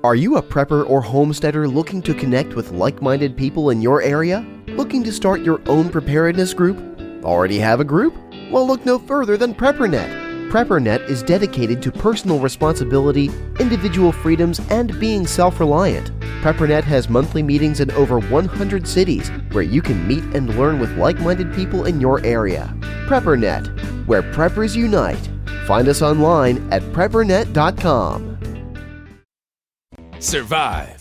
Are you a prepper or homesteader looking to connect with like-minded people in your area? Looking to start your own preparedness group? Already have a group? Well, look no further than PrepperNet. PrepperNet is dedicated to personal responsibility, individual freedoms, and being self-reliant. PrepperNet has monthly meetings in over 100 cities where you can meet and learn with like-minded people in your area. PrepperNet, where preppers unite. Find us online at preppernet.com. Survive,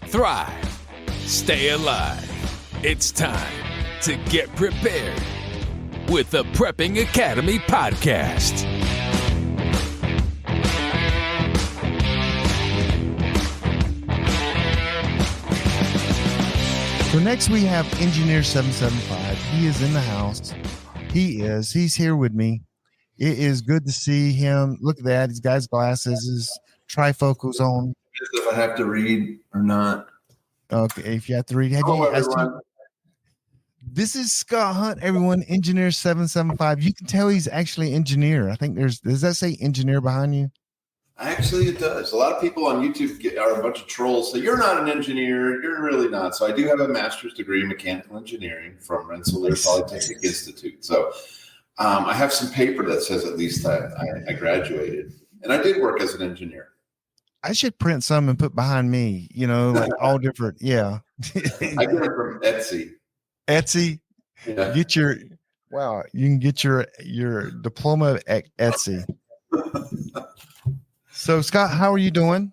thrive, stay alive. It's time to get prepared with the Prepping Academy podcast. So next we have Engineer775. He is in the house. He's here with me. It is good to see him. Look at that. He's got his glasses, his trifocals on. If I have to read or not. Okay, if you have to read. This is Scott Hunt, everyone. Engineer775. You can tell he's actually engineer. I think does that say engineer behind you? Actually, it does. A lot of people on YouTube are a bunch of trolls. So you're not an engineer. You're really not. So I do have a master's degree in mechanical engineering from Rensselaer Polytechnic Institute. So I have some paper that says at least I graduated. And I did work as an engineer. I should print some and put behind me, like all different. Yeah. I get it from Etsy. Etsy. Yeah. You can get your diploma at Etsy. So Scott, how are you doing?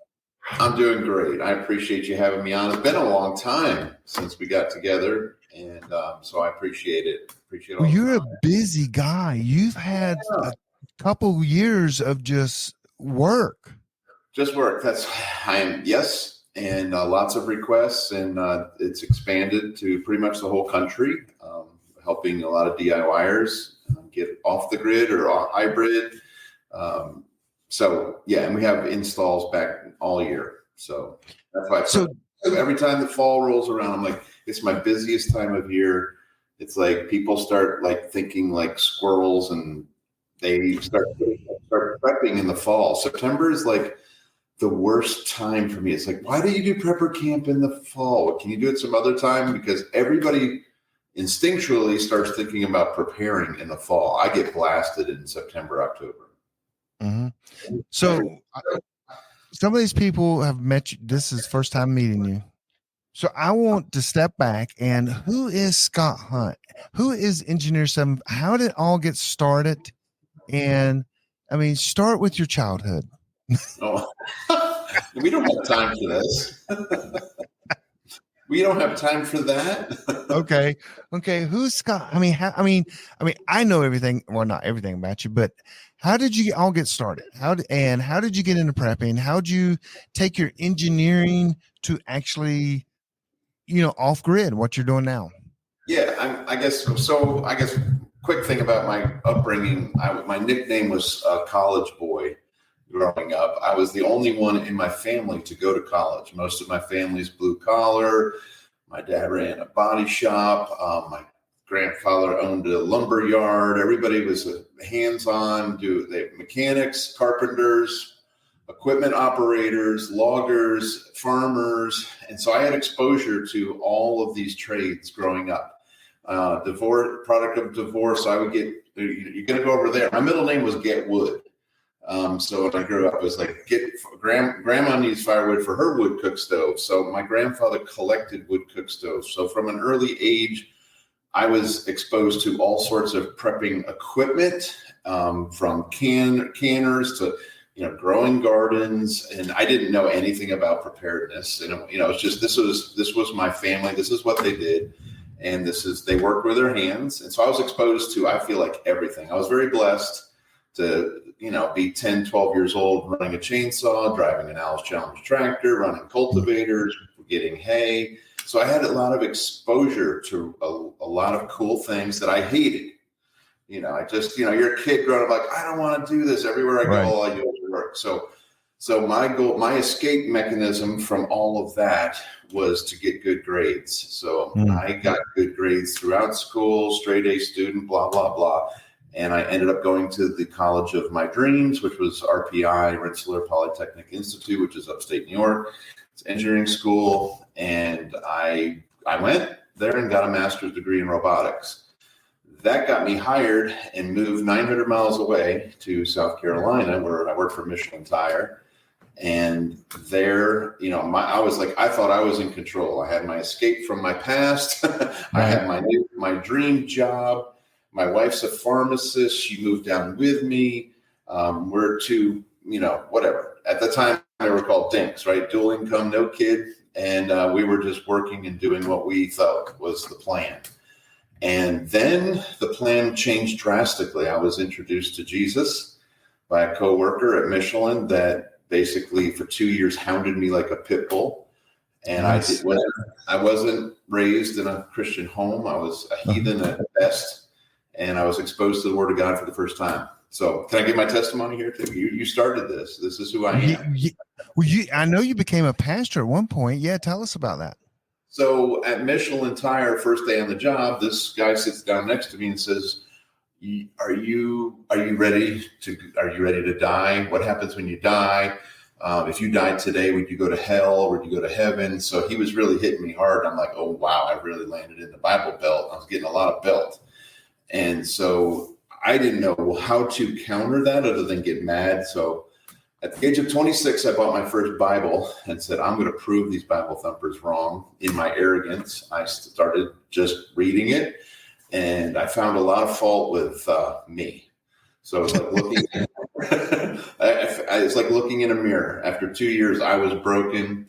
I'm doing great. I appreciate you having me on. It's been a long time since we got together, and so I appreciate it. Well, you're a busy guy. You've had a couple years of just work. Just work. Yes. And lots of requests, and it's expanded to pretty much the whole country, helping a lot of DIYers get off the grid or hybrid. And we have installs back all year. So that's why. So every time the fall rolls around, I'm like, it's my busiest time of year. It's like people start like thinking like squirrels, and they start prepping in the fall. September is like the worst time for me. It's like, why do you do prepper camp in the fall? Can you do it some other time? Because everybody instinctually starts thinking about preparing in the fall. I get blasted in September, October. Mm-hmm. So some of these people have met you. This is first time meeting you. So I want to step back, and who is Scott Hunt? Who is Engineer7? How did it all get started? And start with your childhood. Oh, we don't have time for this. We don't have time for that. Okay. Who's Scott? I know everything. Well, not everything about you, but how did you all get started? How did you get into prepping? How did you take your engineering to actually, off grid? What you're doing now? Yeah, I guess quick thing about my upbringing. My nickname was College Boy. Growing up, I was the only one in my family to go to college. Most of my family's blue collar. My dad ran a body shop. My grandfather owned a lumber yard. Everybody was hands-on. Mechanics, carpenters, equipment operators, loggers, farmers. And so I had exposure to all of these trades growing up. Product of divorce. I would get, you're going to go over there. My middle name was Get Wood. So when I grew up, it was like, grandma needs firewood for her wood cook stove. So my grandfather collected wood cook stoves. So from an early age, I was exposed to all sorts of prepping equipment, from canners to, growing gardens. And I didn't know anything about preparedness. And, it's just, this was my family. This is what they did. And they worked with their hands. And so I was exposed to, I feel like, everything. I was very blessed to, be 10, 12 years old, running a chainsaw, driving an Alice Challenge tractor, running cultivators, getting hay. So I had a lot of exposure to a lot of cool things that I hated. I just, you're a kid growing up like, I don't want to do this. Everywhere I go, all I do is work. So my escape mechanism from all of that was to get good grades. So I got good grades throughout school, straight A student, blah, blah, blah. And I ended up going to the college of my dreams, which was RPI, Rensselaer Polytechnic Institute, which is upstate New York. It's engineering school. And I went there and got a master's degree in robotics. That got me hired and moved 900 miles away to South Carolina, where I worked for Michelin Tire. And there, I thought I was in control. I had my escape from my past. I had my dream job. My wife's a pharmacist. She moved down with me. We're two, whatever. At the time, they were called dinks, right? Dual income, no kid. And we were just working and doing what we thought was the plan. And then the plan changed drastically. I was introduced to Jesus by a coworker at Michelin that basically for 2 years hounded me like a pit bull. And nice. I wasn't raised in a Christian home. I was a heathen at best. And I was exposed to the Word of God for the first time. So can I give my testimony here too? You started this. This is who I am. I know you became a pastor at one point. Yeah, tell us about that. So at Michelin Tire, first day on the job, this guy sits down next to me and says, Are you ready to die? What happens when you die? If you died today, would you go to hell or would you go to heaven? So he was really hitting me hard. I'm like, oh, wow, I really landed in the Bible Belt. I was getting a lot of belt. And so I didn't know how to counter that other than get mad. So at the age of 26, I bought my first Bible and said, I'm going to prove these Bible thumpers wrong. In my arrogance, I started just reading it. And I found a lot of fault with me. So it's like looking, it's like looking in a mirror. After 2 years, I was broken,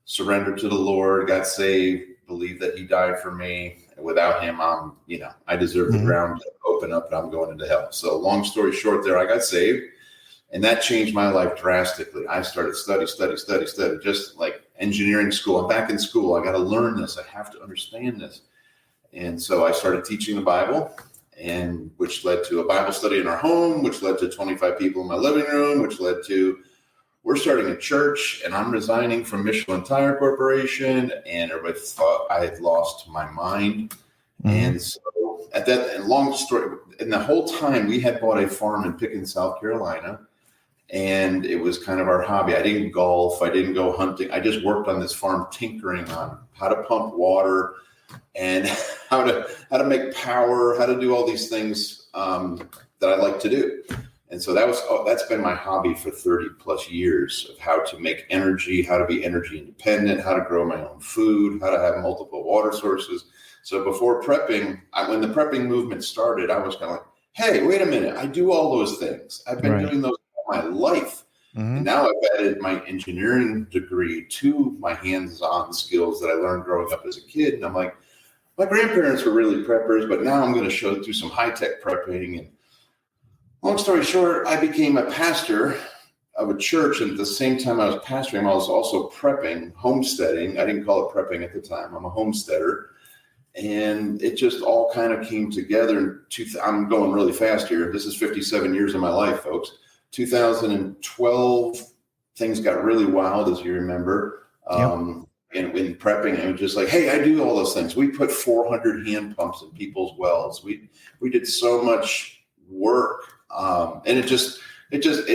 surrendered to the Lord, got saved, believed that He died for me. Without Him, I deserve the ground to open up and I'm going into hell. So long story short there, I got saved. And that changed my life drastically. I started study, just like engineering school. I'm back in school. I got to learn this. I have to understand this. And so I started teaching the Bible, and which led to a Bible study in our home, which led to 25 people in my living room, which led to we're starting a church, and I'm resigning from Michelin Tire Corporation, and everybody thought I had lost my mind. And so at that, and long story, and the whole time we had bought a farm in Pickens, South Carolina, and it was kind of our hobby. I didn't golf. I didn't go hunting. I just worked on this farm tinkering on how to pump water and how to make power, how to do all these things that I like to do. And so that's been my hobby for 30 plus years of how to make energy, how to be energy independent, how to grow my own food, how to have multiple water sources. So before prepping, when the prepping movement started, I was kind of like, hey, wait a minute. I do all those things. I've been doing those all my life. And now I've added my engineering degree to my hands-on skills that I learned growing up as a kid. And I'm like, my grandparents were really preppers, but now I'm going to do some high-tech prepping. And long story short, I became a pastor of a church. And at the same time I was pastoring, I was also prepping, homesteading. I didn't call it prepping at the time. I'm a homesteader. And it just all kind of came together. I'm going really fast here. This is 57 years of my life, folks. 2012, things got really wild, as you remember. And in prepping, it was just like, hey, I do all those things. We put 400 hand pumps in people's wells. We did so much work. And it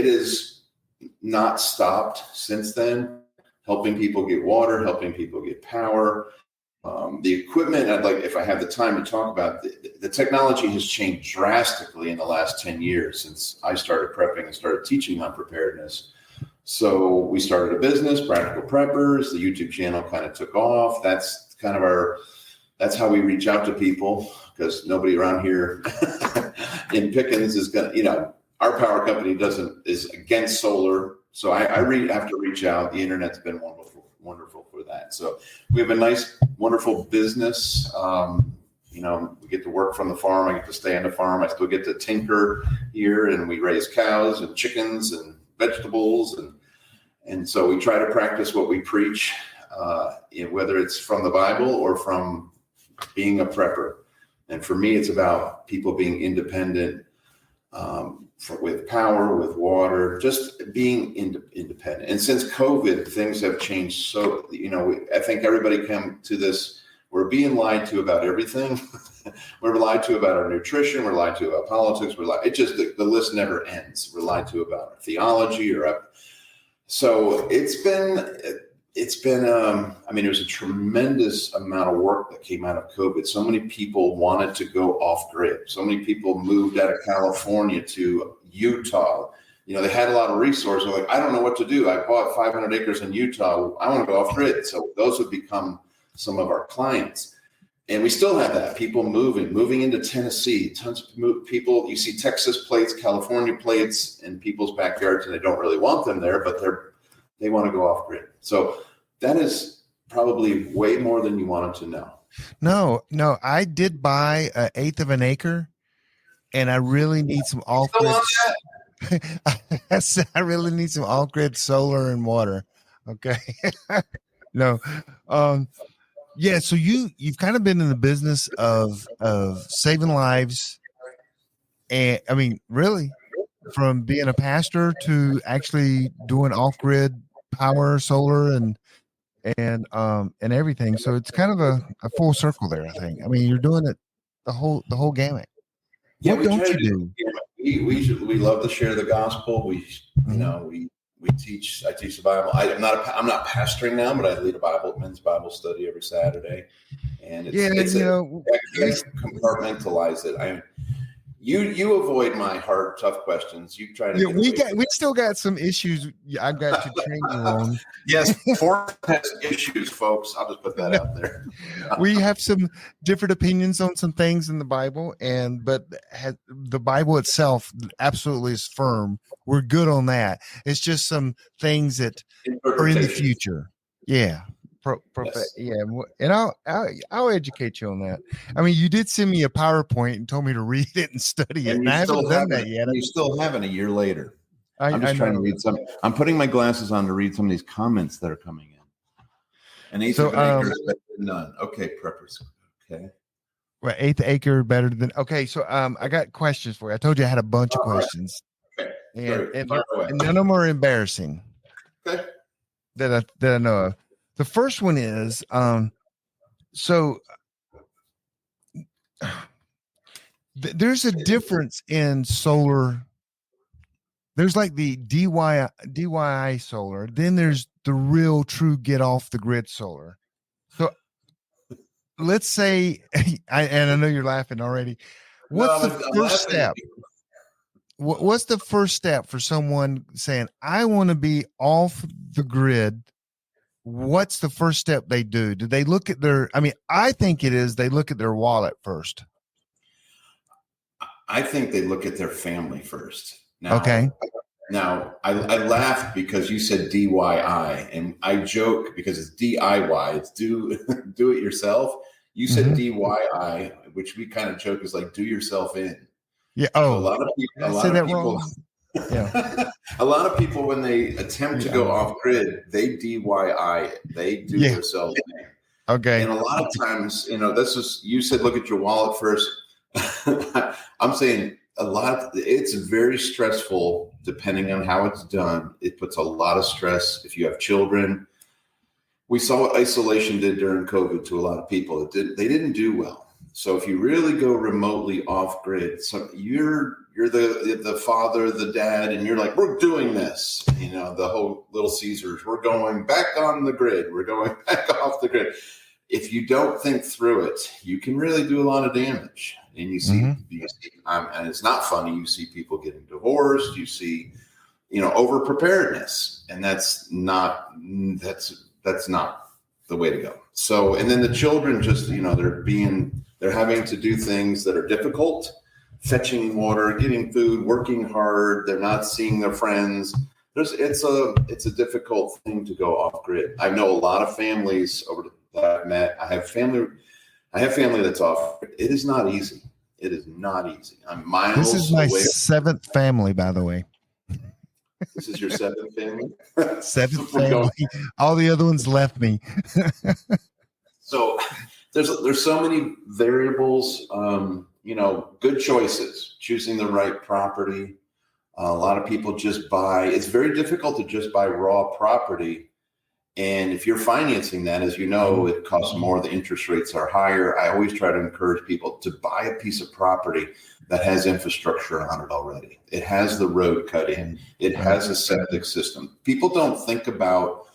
is not stopped since then, helping people get water, helping people get power. The equipment, if I have the time to talk about, the technology has changed drastically in the last 10 years since I started prepping and started teaching on preparedness. So we started a business, Practical Preppers. The YouTube channel kind of took off. That's kind of that's how we reach out to people, because nobody around here in Pickens is going to, our power company is against solar. So I have to reach out. The internet's been wonderful for that. So we have a nice, wonderful business. We get to work from the farm. I get to stay on the farm. I still get to tinker here, and we raise cows and chickens and vegetables. And so we try to practice what we preach, whether it's from the Bible or from being a prepper. And for me, it's about people being independent, with power, with water, just being independent. And since COVID, things have changed. So, I think everybody came to this, we're being lied to about everything. We're lied to about our nutrition. We're lied to about politics. It just, the list never ends. We're lied to about our theology so it's been, I mean, it was a tremendous amount of work that came out of COVID. So many people wanted to go off grid. So many people moved out of California to Utah. They had a lot of resources. Like, I don't know what to do. I bought 500 acres in Utah. I want to go off grid. So those would become some of our clients. And we still have that. People moving into Tennessee. Tons of people. You see Texas plates, California plates in people's backyards, and they don't really want them there, but they want to go off grid. So that is probably way more than you wanted to know. No, I did buy 1/8 of an acre, and I really need some off grid. I really need some off grid solar and water. Okay. No. Yeah, so you've kind of been in the business of saving lives, and I mean, really, from being a pastor to actually doing off-grid power, solar, and everything. So it's kind of a full circle there, I think. I mean, you're doing it the whole gamut. Yeah, what don't you do? We love to share the gospel. We teach. I teach the Bible. I'm not pastoring now, but I lead a men's Bible study every Saturday. And I compartmentalize it. You avoid my hard, tough questions. You try to. We still got some issues. I've got to train you on. Yes, Ford has issues, folks. I'll just put that out there. We have some different opinions on some things in the Bible, but the Bible itself absolutely is firm. We're good on that. It's just some things that are in the future. Yeah. Yes. Yeah, and I'll educate you on that. I mean, you did send me a PowerPoint and told me to read it and study it, and I haven't done that yet. You still haven't a year later. I'm just trying to read some. I'm putting my glasses on to read some of these comments that are coming in. An eighth of an acre is better than none. Okay, preppers. Okay. Well, 1/8 acre better than. Okay, so I got questions for you. I told you I had a bunch of questions. Okay. And none of them are embarrassing. Okay. That I know of. The first one is there's a difference in solar. There's like the DIY solar, then there's the real true get off the grid solar. So let's say, and I know you're laughing already. What's the first step? What's the first step for someone saying, I want to be off the grid? What's the first step they do? Do they look at I think it is they look at their wallet first. I think they look at their family first. Now, okay. Now, I laughed because you said DIY, and I joke because it's DIY. It's do it yourself. You said DIY, which we kind of joke is like do yourself in. Yeah. Oh, so a lot of people. Yeah. A lot of people, when they attempt to go off grid, they DIY it. They do themselves in. Okay. And a lot of times, you said look at your wallet first. I'm saying it's very stressful depending on how it's done. It puts a lot of stress if you have children. We saw what isolation did during COVID to a lot of people. They didn't do well. So if you really go remotely off grid, so you're the father, the dad, and you're like, we're doing this, the whole Little Caesars, we're going back on the grid. We're going back off the grid. If you don't think through it, you can really do a lot of damage. And you see, and it's not funny. You see people getting divorced. You see, over preparedness, and that's not the way to go. So, and then the children just, they're having to do things that are difficult, fetching water, getting food, working hard. They're not seeing their friends. It's a difficult thing to go off grid. I know a lot of families that I've met. I have family that's off grid. It is not easy. It is not easy. I'm miles away. This is my seventh family, by the way. This is your seventh family? Seventh family. All the other ones left me. So there's so many variables, good choices, choosing the right property. A lot of people just buy. It's very difficult to just buy raw property And if you're financing that, as you know, it costs more, the interest rates are higher. I always try to encourage people to buy a piece of property that has infrastructure on it already. It has the road cut in. It has a septic system. People don't think about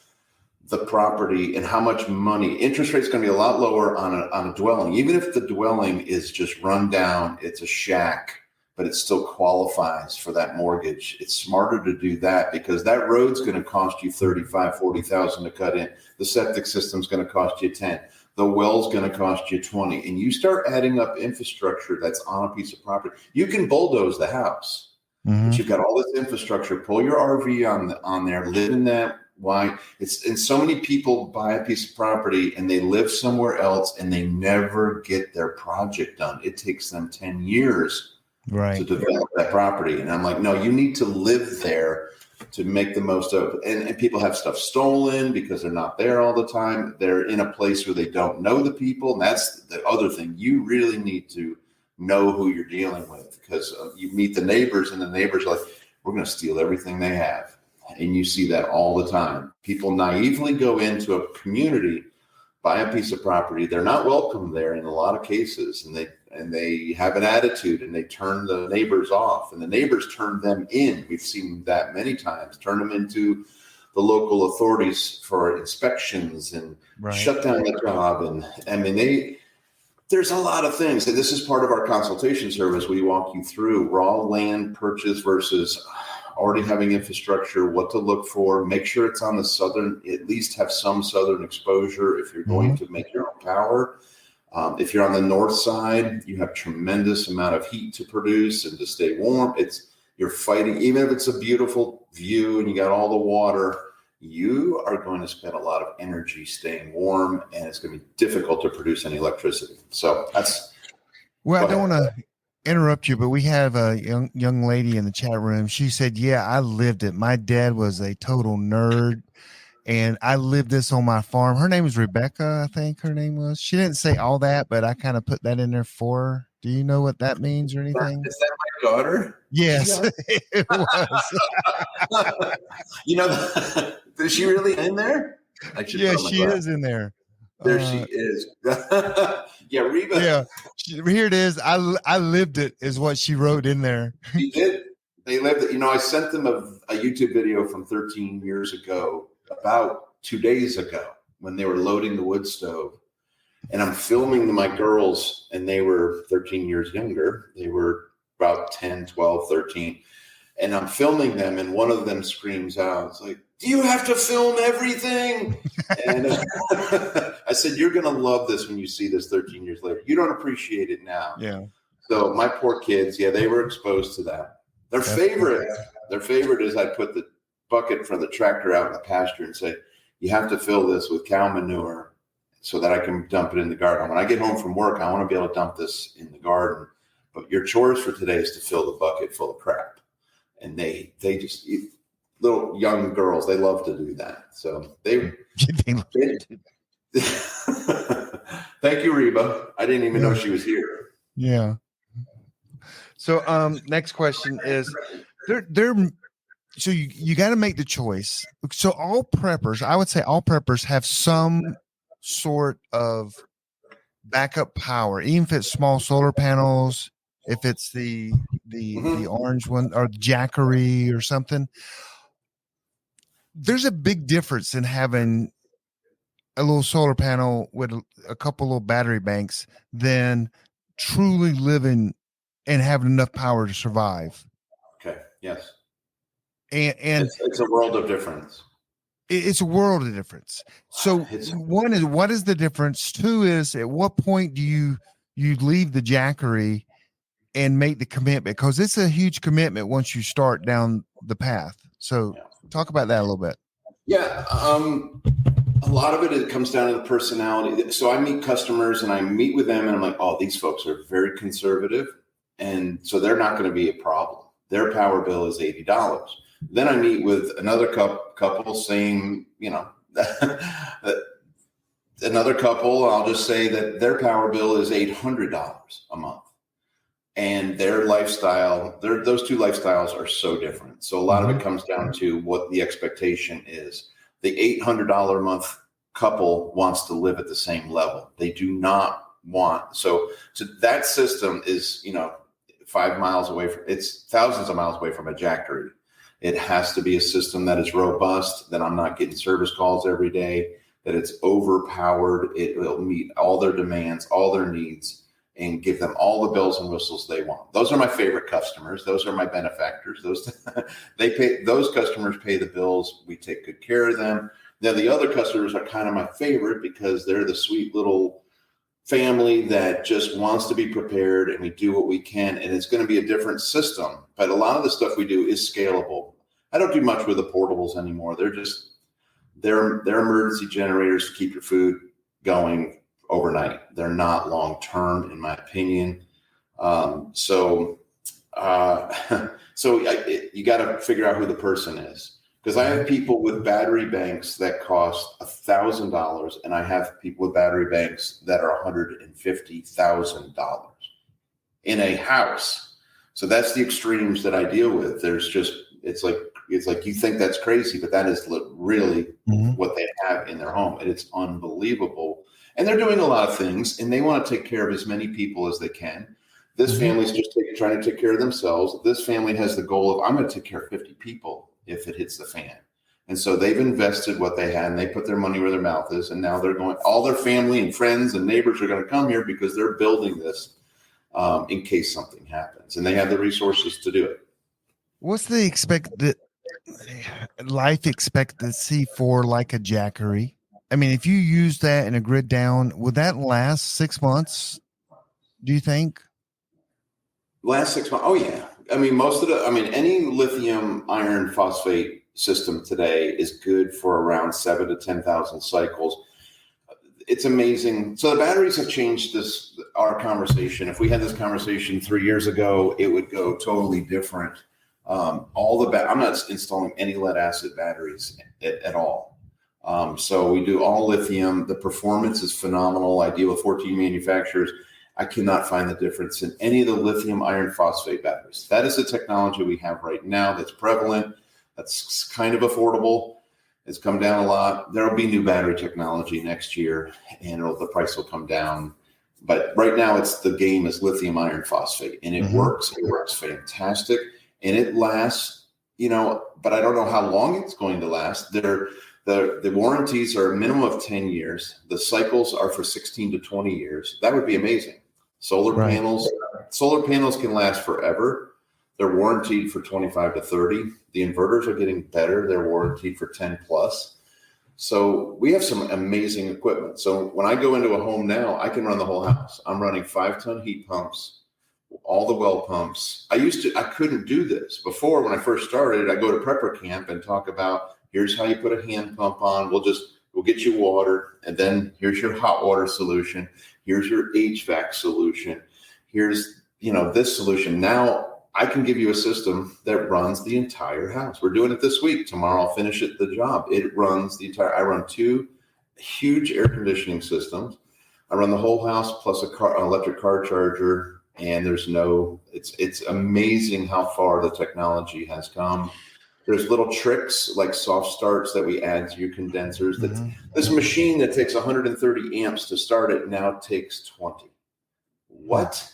the property and how much money. Interest rate's going to be a lot lower on a dwelling. Even if the dwelling is just run down, it's a shack, but it still qualifies for that mortgage. It's smarter to do that because that road's going to cost you $35,000, $40,000 to cut in. The septic system's going to cost you $10,000. The well's going to cost you $20,000. And you start adding up infrastructure that's on a piece of property. You can bulldoze the house, but you've got all this infrastructure. Pull your RV on there, live in that. Why? And so many people buy a piece of property and they live somewhere else and they never get their project done. It takes them 10 years to develop that property. And I'm like, no, you need to live there to make the most of it. And people have stuff stolen because they're not there all the time. They're in a place where they don't know the people. And that's the other thing. You really need to know who you're dealing with because you meet the neighbors and the neighbors are like, we're going to steal everything they have. And you see that all the time. People naively go into a community, buy a piece of property. They're not welcome there in a lot of cases. And they have an attitude and they turn the neighbors off and the neighbors turn them in. We've seen that many times, turn them into the local authorities for inspections and shut down the job. And I mean, there's a lot of things. And this is part of our consultation service. We walk you through raw land purchase versus already having infrastructure, what to look for, make sure it's on the southern, at least have some southern exposure if you're going to make your own power. If you're on the north side, you have tremendous amount of heat to produce and to stay warm. You're fighting, even if it's a beautiful view and you got all the water, you are going to spend a lot of energy staying warm and it's going to be difficult to produce any electricity. So that's. Well, I don't want to interrupt you, but we have a young lady in the chat room. She said, yeah, I lived it. My dad was a total nerd and I lived this on my farm. Her name was Rebecca, I think her name was. She didn't say all that, but I kind of put that in there for her. Do you know what that means or anything? Is that my daughter? Yes, it was. Is she really in there? Yeah, she is in there. There she is. Yeah, Reba. Yeah, here it is. I lived it is what she wrote in there. She did. They lived it. I sent them a YouTube video from 13 years ago, about 2 days ago, when they were loading the wood stove. And I'm filming my girls, and they were 13 years younger. They were about 10, 12, 13. And I'm filming them, and one of them screams out, it's like, do you have to film everything? And I said, you're going to love this when you see this 13 years later. You don't appreciate it now. Yeah. So my poor kids, they were exposed to that. Their favorite is I put the bucket from the tractor out in the pasture and say, you have to fill this with cow manure so that I can dump it in the garden. When I get home from work, I want to be able to dump this in the garden. But your chores for today is to fill the bucket full of crap. And they just little young girls, they love to do that. So they thank you, Reba. I didn't even know she was here. Yeah. So next question is so you got to make the choice. So all preppers, I would say all preppers have some sort of backup power, even if it's small solar panels, if it's the orange one or the Jackery or something. There's a big difference in having a little solar panel with a couple little battery banks than truly living and having enough power to survive. Okay. Yes. And it's a world of difference. It's a world of difference. So one is, what is the difference? Two is, at what point do you leave the Jackery and make the commitment? Because it's a huge commitment once you start down the path. So talk about that a little bit. Yeah. A lot of it comes down to the personality. So I meet customers and I meet with them and I'm like, oh, these folks are very conservative. And so they're not going to be a problem. Their power bill is $80. Then I meet with another couple saying, another couple, I'll just say that their power bill is $800 a month. And their lifestyle, those two lifestyles are so different. So a lot of it comes down to what the expectation is. the $800 a month couple wants to live at the same level. They do not want. So that system is, 5 miles away from, it's thousands of miles away from a jackery. It has to be a system that is robust, that I'm not getting service calls every day, that it's overpowered. It will meet all their demands, all their needs, and give them all the bells and whistles they want. Those are my favorite customers. Those are my benefactors. Those customers pay the bills. We take good care of them. Now, the other customers are kind of my favorite because they're the sweet little family that just wants to be prepared, and we do what we can, and it's going to be a different system. But a lot of the stuff we do is scalable. I don't do much with the portables anymore. They're emergency generators to keep your food going overnight. They're not long-term, in my opinion. So you got to figure out who the person is. Because I have people with battery banks that cost $1,000, and I have people with battery banks that are $150,000 in a house. So that's the extremes that I deal with. It's like you think that's crazy, but that is really what they have in their home, and it's unbelievable. And they're doing a lot of things, and they want to take care of as many people as they can. This family's just trying to take care of themselves. This family has the goal of, I'm going to take care of 50 people if it hits the fan. And so they've invested what they had, and they put their money where their mouth is. And now they're going, all their family and friends and neighbors are going to come here because they're building this in case something happens. And they have the resources to do it. What's the expected life expectancy for like a jackery? I mean, if you use that in a grid down, would that last 6 months, do you think? Last 6 months? Oh, yeah. I mean, any lithium iron phosphate system today is good for around 7,000 to 10,000 cycles. It's amazing. So the batteries have changed our conversation. If we had this conversation 3 years ago, it would go totally different. I'm not installing any lead acid batteries at all. So we do all lithium. The performance is phenomenal. I deal with 14 manufacturers. I cannot find the difference in any of the lithium iron phosphate batteries. That is the technology we have right now that's prevalent, that's kind of affordable. It's come down a lot. There will be new battery technology next year, and the price will come down. But right now, the game is lithium iron phosphate, and it works. It works fantastic, and it lasts, but I don't know how long it's going to last. The warranties are a minimum of 10 years. The cycles are for 16 to 20 years. That would be amazing. Solar panels can last forever. They're warranted for 25 to 30. The inverters are getting better. They're warranted for 10 plus. So we have some amazing equipment. So when I go into a home now, I can run the whole house. I'm running 5-ton heat pumps, all the well pumps. I couldn't do this before. When I first started, I go to prepper camp and talk about, here's how you put a hand pump on. We'll get you water, and then here's your hot water solution. Here's your HVAC solution. Here's, this solution. Now I can give you a system that runs the entire house. We're doing it this week. Tomorrow I'll finish the job. It runs I run 2 huge air conditioning systems. I run the whole house plus an electric car charger. And it's amazing how far the technology has come. There's little tricks like soft starts that we add to your condensers. This machine that takes 130 amps to start it now takes 20. What?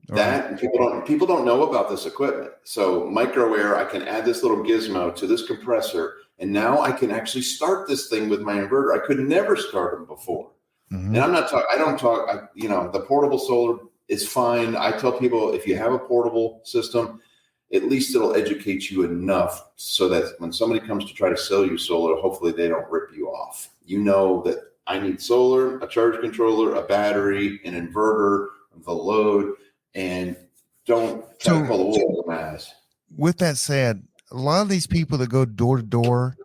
People don't know about this equipment. So micro air, I can add this little gizmo to this compressor, and now I can actually start this thing with my inverter. I could never start them before. And the portable solar is fine. I tell people, if you have a portable system, at least it'll educate you enough so that when somebody comes to try to sell you solar, hopefully they don't rip you off. You know that I need solar, a charge controller, a battery, an inverter, the load, and don't try to pull the wool over my eyes. With that said, a lot of these people that go door to door,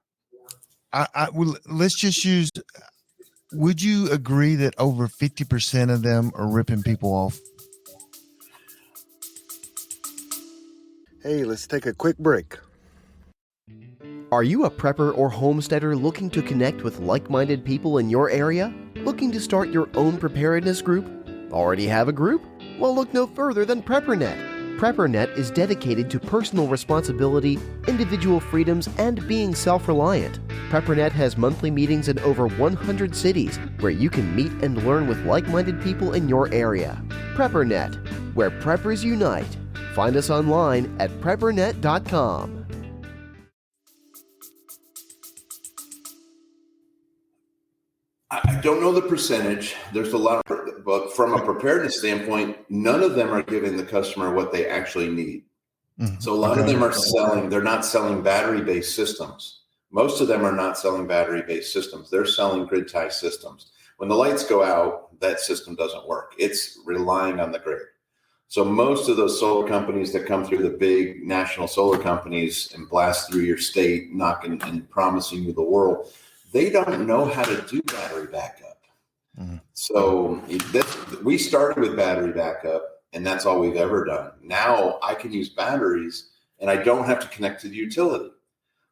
let's just use, would you agree that over 50% of them are ripping people off? Hey, let's take a quick break. Are you a prepper or homesteader looking to connect with like-minded people in your area? Looking to start your own preparedness group? Already have a group? Well, look no further than PrepperNet. PrepperNet is dedicated to personal responsibility, individual freedoms, and being self-reliant. PrepperNet has monthly meetings in over 100 cities where you can meet and learn with like-minded people in your area. PrepperNet, where preppers unite. Find us online at preppernet.com. I don't know the percentage. There's a lot, but from a preparedness standpoint, none of them are giving the customer what they actually need. Mm-hmm. So a lot of them are selling, they're not selling battery-based systems. Most of them are not selling battery-based systems. They're selling grid tie systems. When the lights go out, that system doesn't work. It's relying on the grid. So most of those solar companies that come through, the big national solar companies, and blast through your state, knocking and promising you the world, they don't know how to do battery backup. Mm-hmm. So we started with battery backup, and that's all we've ever done. Now I can use batteries, and I don't have to connect to the utility.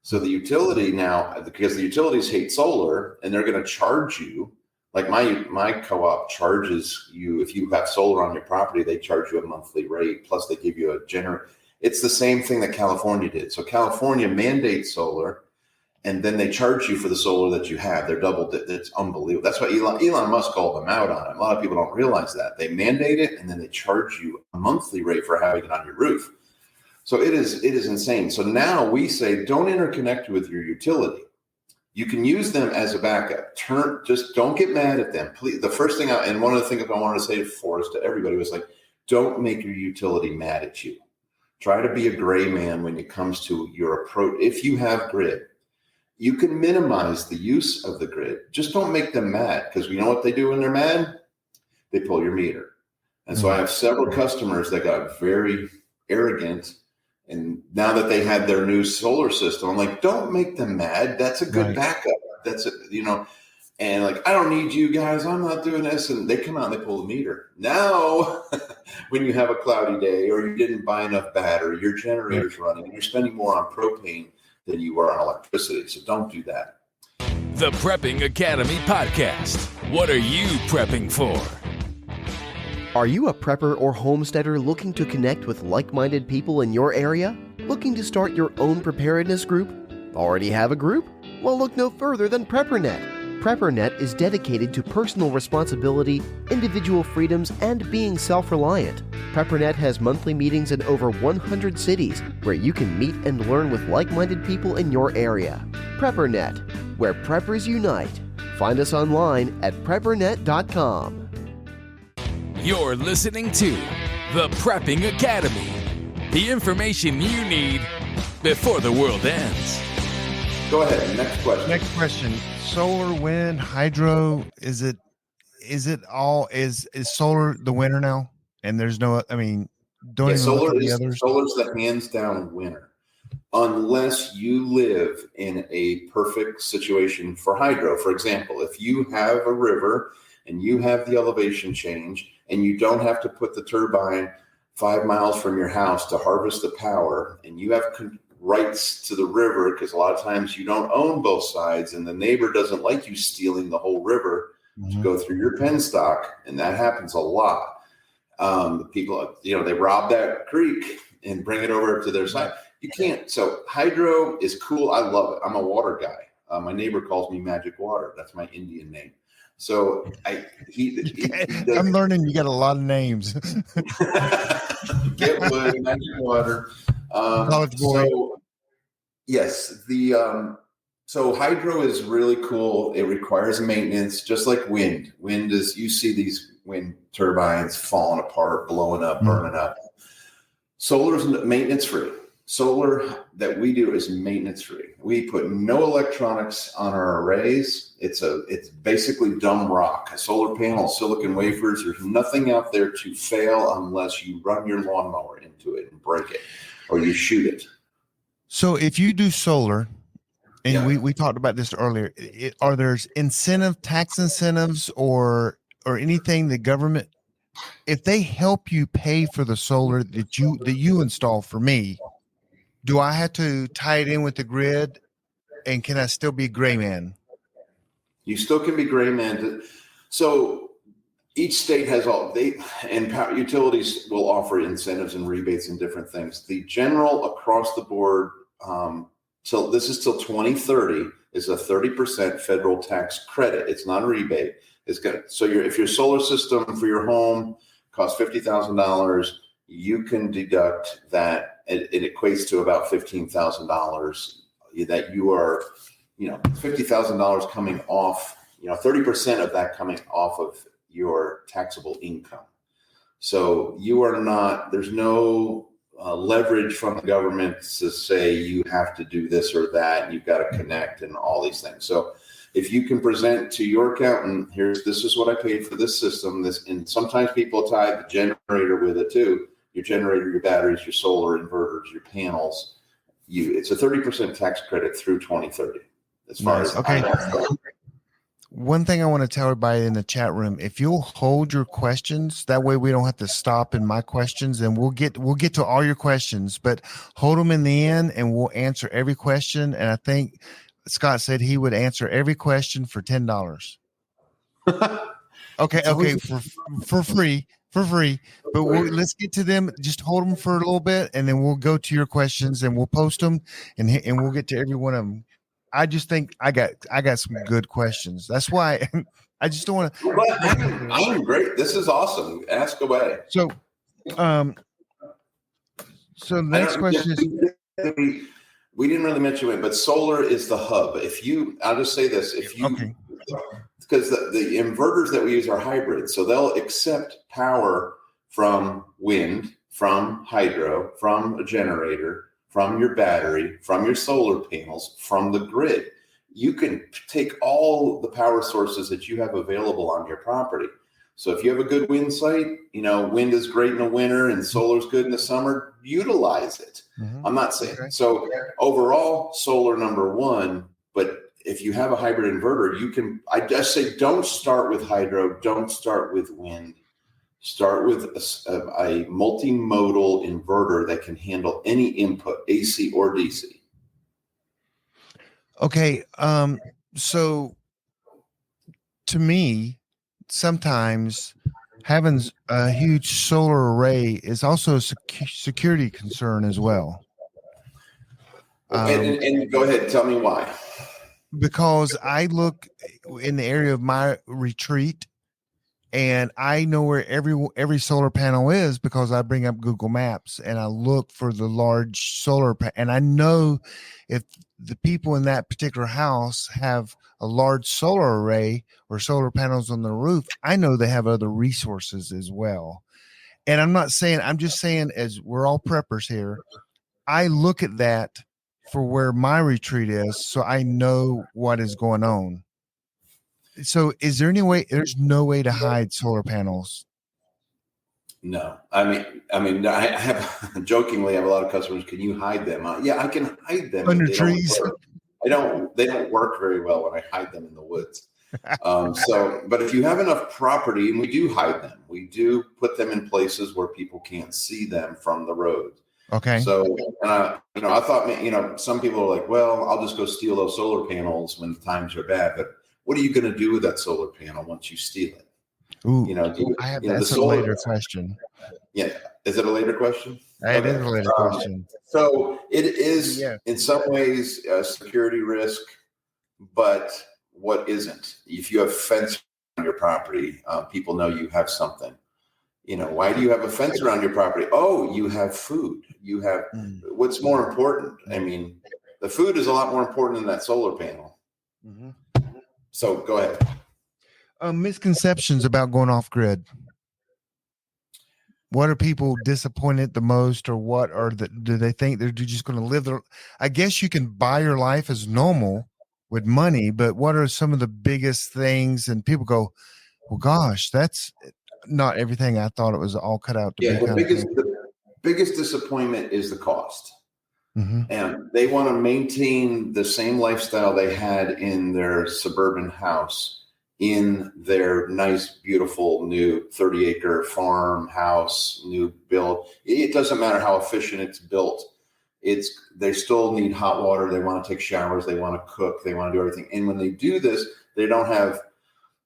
So the utility now, because the utilities hate solar, and they're going to charge you, like my co-op charges you, if you have solar on your property, they charge you a monthly rate, plus they give you a generator. It's the same thing that California did. So California mandates solar, and then they charge you for the solar that you have. They're doubled it. It's unbelievable. That's why Elon Musk called them out on it. A lot of people don't realize that. They mandate it, and then they charge you a monthly rate for having it on your roof. So it is insane. So now we say, don't interconnect with your utility. You can use them as a backup. Just don't get mad at them. Please. The first thing, and one of the things I wanted to say to everybody was like, don't make your utility mad at you. Try to be a gray man when it comes to your approach. If you have grid, you can minimize the use of the grid. Just don't make them mad, because you know what they do when they're mad? They pull your meter. And so I have several customers that got very arrogant. And now that they had their new solar system, I'm like, don't make them mad. That's a good backup. That's it, and like, I don't need you guys. I'm not doing this. And they come out and they pull the meter. Now, when you have a cloudy day or you didn't buy enough battery, your generator's running, and you're spending more on propane than you are on electricity. So don't do that. The Prepping Academy Podcast. What are you prepping for? Are you a prepper or homesteader looking to connect with like-minded people in your area? Looking to start your own preparedness group? Already have a group? Well, look no further than PrepperNet. PrepperNet is dedicated to personal responsibility, individual freedoms, and being self-reliant. PrepperNet has monthly meetings in over 100 cities where you can meet and learn with like-minded people in your area. PrepperNet, where preppers unite. Find us online at preppernet.com. You're listening to The Prepping Academy. The information you need before the world ends. Go ahead. Next question. Solar, wind, hydro. Is solar the winner now? And there's no, solar's the hands down winner. Unless you live in a perfect situation for hydro. For example, if you have a river and you have the elevation change, and you don't have to put the turbine 5 miles from your house to harvest the power, and you have rights to the river, because a lot of times you don't own both sides, and the neighbor doesn't like you stealing the whole river to go through your penstock, and that happens a lot. People, they rob that creek and bring it over to their side. You can't. So hydro is cool. I love it. I'm a water guy. My neighbor calls me Magic Water. That's my Indian name. So I'm learning you got a lot of names. Get wood, Magic Water. College boy. So, yes, so hydro is really cool. It requires maintenance, just like wind. Wind is, you see these wind turbines falling apart, blowing up, burning up. Solar is maintenance free. Solar that we do is maintenance free. We put no electronics on our arrays. It's basically dumb rock. A solar panel, silicon wafers. There's nothing out there to fail unless you run your lawnmower into it and break it, or you shoot it. So if you do solar, and we talked about this earlier, are there tax incentives or anything the government, if they help you pay for the solar that you install for me, do I have to tie it in with the grid, and can I still be gray man? You still can be gray man. So each state has power utilities will offer incentives and rebates and different things. The general across the board this is till 2030 is a 30% federal tax credit. It's not a rebate. It's good. So if your solar system for your home costs $50,000, you can deduct that. It equates to about $15,000 that you are, $50,000 coming off, 30% of that coming off of your taxable income. So you are not, there's no leverage from the government to say you have to do this or that, and you've got to connect and all these things. So if you can present to your accountant, this is what I paid for this system, and sometimes people tie the generator with it too. Your generator, your batteries, your solar inverters, your panels. It's a 30% tax credit through 2030. As far as okay. One thing I want to tell everybody in the chat room: if you'll hold your questions, that way we don't have to stop in my questions, and we'll get to all your questions. But hold them in the end, and we'll answer every question. And I think Scott said he would answer every question for $10. Okay, for free. But let's get to them. Just hold them for a little bit, and then we'll go to your questions, and we'll post them, and we'll get to every one of them. I just think I got some good questions. That's why I just don't want to. I'm great. This is awesome. Ask away. So the next question is. We didn't really mention it, but solar is the hub. I'll just say this: because the inverters that we use are hybrid, so they'll accept power from wind, from hydro, from a generator, from your battery, from your solar panels, from the grid. You can take all the power sources that you have available on your property. So if you have a good wind site, wind is great in the winter and solar is good in the summer, utilize it. Mm-hmm. I'm not saying. Okay. So overall, solar number one, but if you have a hybrid inverter, I just say don't start with hydro, don't start with wind. Start with a multimodal inverter that can handle any input, AC or DC. Okay. So to me, sometimes having a huge solar array is also a security concern as well. And go ahead, tell me why. Because I look in the area of my retreat, and I know where every solar panel is because I bring up Google Maps and I look for the large solar and I know if the people in that particular house have a large solar array or solar panels on the roof, I know they have other resources as well. And I'm just saying, as we're all preppers here, I look at that for where my retreat is, so I know what is going on. So is there any way? There's no way to hide solar panels. No, I mean, I have jokingly have a lot of customers. Can you hide them? Yeah, I can hide them under trees. They don't work very well when I hide them in the woods. But if you have enough property, and we do hide them, we do put them in places where people can't see them from the road. Okay. So, I thought, some people are like, well, I'll just go steal those solar panels when times are bad. But what are you going to do with that solar panel once you steal it? Ooh, that's a later question. Yeah. Is it a later question? It is a later question. So it is in some ways a security risk, but what isn't? If you have fence on your property, people know you have something. Why do you have a fence around your property? Oh, you have food. You have what's more important? I mean, the food is a lot more important than that solar panel. Mm-hmm. So go ahead. Misconceptions about going off grid. What are people disappointed the most, or what do they think they're just going to live their? I guess you can buy your life as normal with money, but what are some of the biggest things? And people go, well, gosh, that's not everything I thought it was all cut out to be. The biggest disappointment is the cost. Mm-hmm. And they want to maintain the same lifestyle they had in their suburban house, in their nice, beautiful new 30-acre farmhouse, new build. It doesn't matter how efficient it's built. They still need hot water. They want to take showers. They want to cook. They want to do everything. And when they do this, they don't have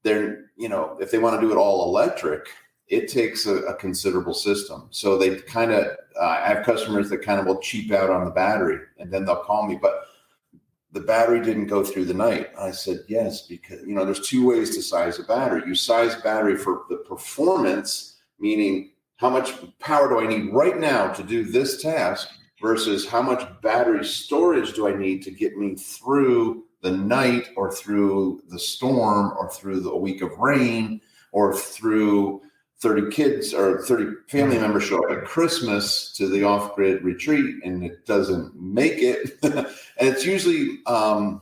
if they want to do it all electric, it takes a considerable system. So they kind of, I have customers that kind of will cheap out on the battery, and then they'll call me. But the battery didn't go through the night. I said, yes, because, there's two ways to size a battery. You size battery for the performance, meaning how much power do I need right now to do this task versus how much battery storage do I need to get me through the night or through the storm or through a week of rain or through 30 kids or 30 family members show up at Christmas to the off-grid retreat and it doesn't make it. And it's usually the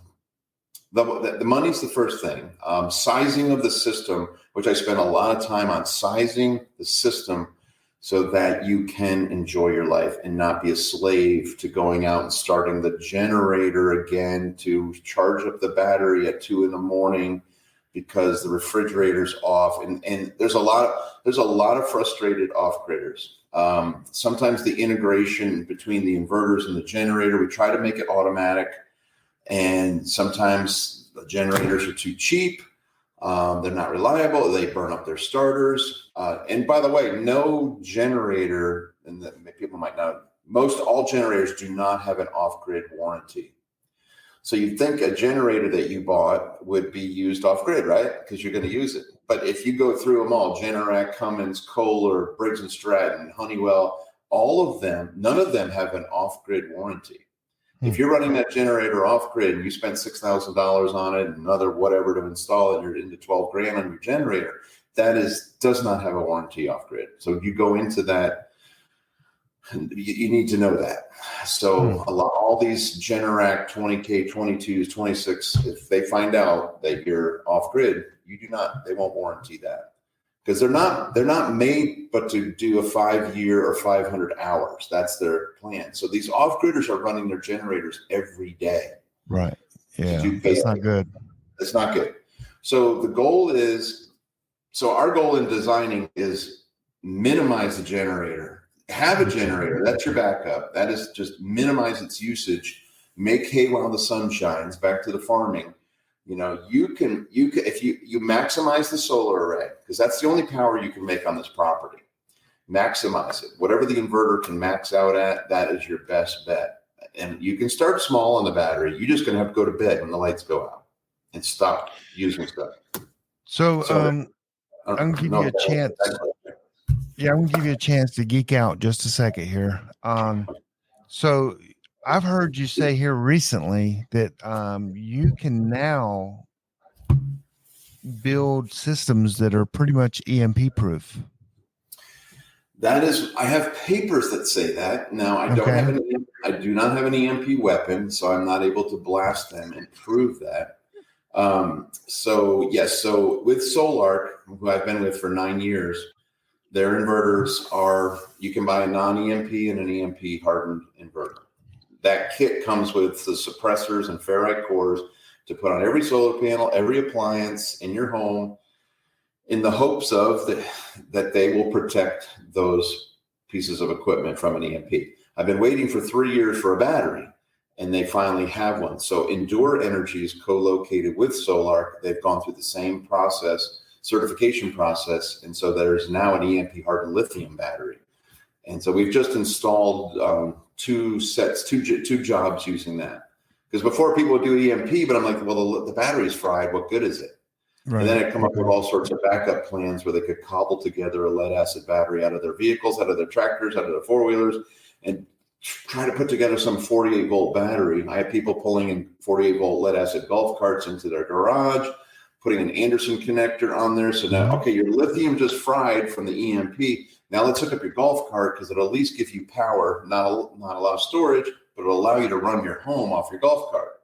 money's the first thing. Sizing of the system, which I spend a lot of time on sizing the system so that you can enjoy your life and not be a slave to going out and starting the generator again to charge up the battery at 2 a.m. because the refrigerator's off, and there's a lot of frustrated off-gridders. Sometimes the integration between the inverters and the generator, we try to make it automatic, and sometimes the generators are too cheap. They're not reliable. They burn up their starters. And by the way, no generator, and people might know, all generators do not have an off-grid warranty. So you'd think a generator that you bought would be used off-grid, right? Because you're going to use it. But if you go through them all, Generac, Cummins, Kohler, Briggs & Stratton, Honeywell, all of them, none of them have an off-grid warranty. If you're running that generator off-grid and you spent $6,000 on it and another whatever to install it, you're into $12,000 on your generator, does not have a warranty off-grid. So you go into that, you need to know that. So all these Generac 20K, 22s, 26, if they find out that you're off-grid, they won't warranty that. Because they're not made but to do a 5-year or 500 hours. That's their plan. So these off-gridders are running their generators every day. Right. Yeah. That's not good. It's not good. So our goal in designing is minimize the generator. Have a generator. That's your backup. That is just minimize its usage. Make hay while the sun shines. Back to the farming. You can if you maximize the solar array, because that's the only power you can make on this property. Maximize it. Whatever the inverter can max out at, that is your best bet. And you can start small on the battery. You're just going to have to go to bed when the lights go out and stop using stuff. So I'm going to give you a chance. Yeah, I'm going to give you a chance to geek out just a second here. So I've heard you say here recently that you can now build systems that are pretty much EMP proof. I have papers that say that. Now I do not have an EMP weapon, so I'm not able to blast them and prove that. So with Solarc, who I've been with for 9 years, their inverters you can buy a non-EMP and an EMP hardened inverter. That kit comes with the suppressors and ferrite cores to put on every solar panel, every appliance in your home, in the hopes of that they will protect those pieces of equipment from an EMP. I've been waiting for 3 years for a battery, and they finally have one. So Endure Energy is co-located with Solarc. They've gone through the same certification process, and so there's now an EMP hardened lithium battery. And so we've just installed two jobs using that. Because before people would do EMP, but I'm like, well, the battery's fried. What good is it? Right. And then I come up with all sorts of backup plans where they could cobble together a lead acid battery out of their vehicles, out of their tractors, out of their four-wheelers, and try to put together some 48-volt battery. I have people pulling in 48-volt lead acid golf carts into their garage, putting an Anderson connector on there. So now, okay, your lithium just fried from the EMP. Now let's hook up your golf cart because it'll at least give you power, not a lot of storage, but it'll allow you to run your home off your golf cart.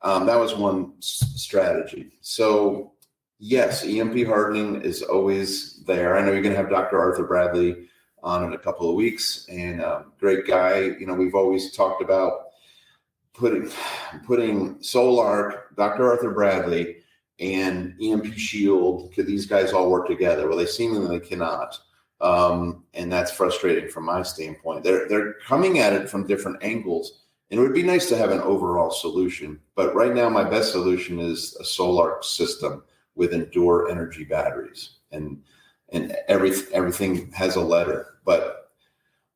That was one strategy. So yes, EMP hardening is always there. I know you're going to have Dr. Arthur Bradley on in a couple of weeks, and great guy. We've always talked about putting Solarc, Dr. Arthur Bradley, and EMP Shield. Could these guys all work together? Well, they seemingly cannot. And that's frustrating from my standpoint. They're coming at it from different angles, and it would be nice to have an overall solution. But right now, my best solution is a Solarc system with Endure Energy batteries, and everything has a letter. But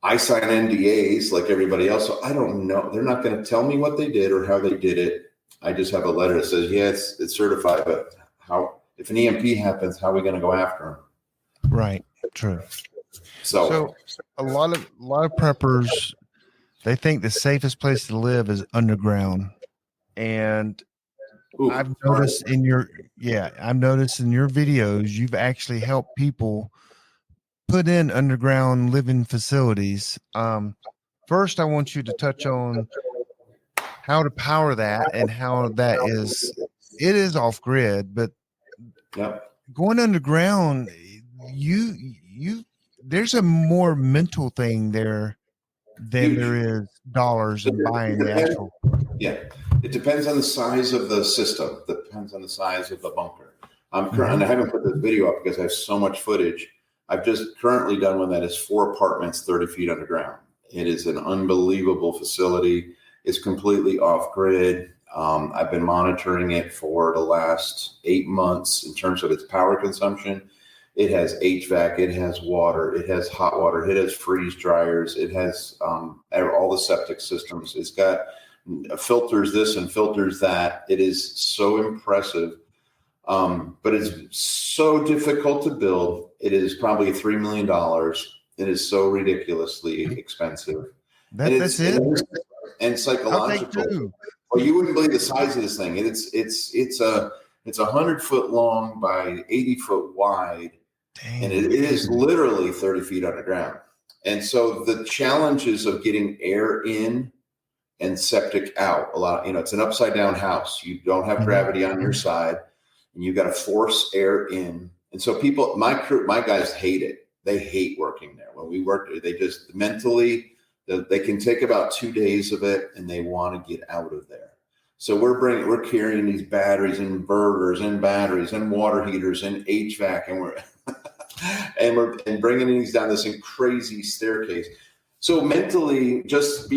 I sign NDAs like everybody else, so I don't know. They're not going to tell me what they did or how they did it. I just have a letter that says, yeah, it's certified, but if an EMP happens, how are we going to go after them? Right. True. So a lot of preppers, they think the safest place to live is underground. And I've noticed in your videos, you've actually helped people put in underground living facilities. First, I want you to touch on how to power that and how that it is off grid, but going underground, there's a more mental thing there than there is dollars and buying the actual. Yeah, it depends on the size of the system. It depends on the size of the bunker. And I haven't put this video up because I have so much footage. I've just currently done one that is 4 apartments, 30 feet underground. It is an unbelievable facility. It's completely off grid. I've been monitoring it for the last 8 months in terms of its power consumption. It has HVAC, it has water, it has hot water, it has freeze dryers, it has all the septic systems. It's got filters this and filters that. It is so impressive, but it's so difficult to build. It is probably $3 million. It is so ridiculously expensive. That's it. And psychological. Well, you wouldn't believe the size of this thing. It's 100 foot long by 80 foot wide. Dang. And it is literally 30 feet underground. And so the challenges of getting air in and septic out, it's an upside down house. You don't have gravity on your side, and you got to force air in. And so my guys hate it. They hate working there. When we work, they just mentally, they can take about 2 days of it and they want to get out of there. So we're carrying these batteries, inverters and batteries and water heaters and HVAC, and we're bringing these down this crazy staircase. So mentally, just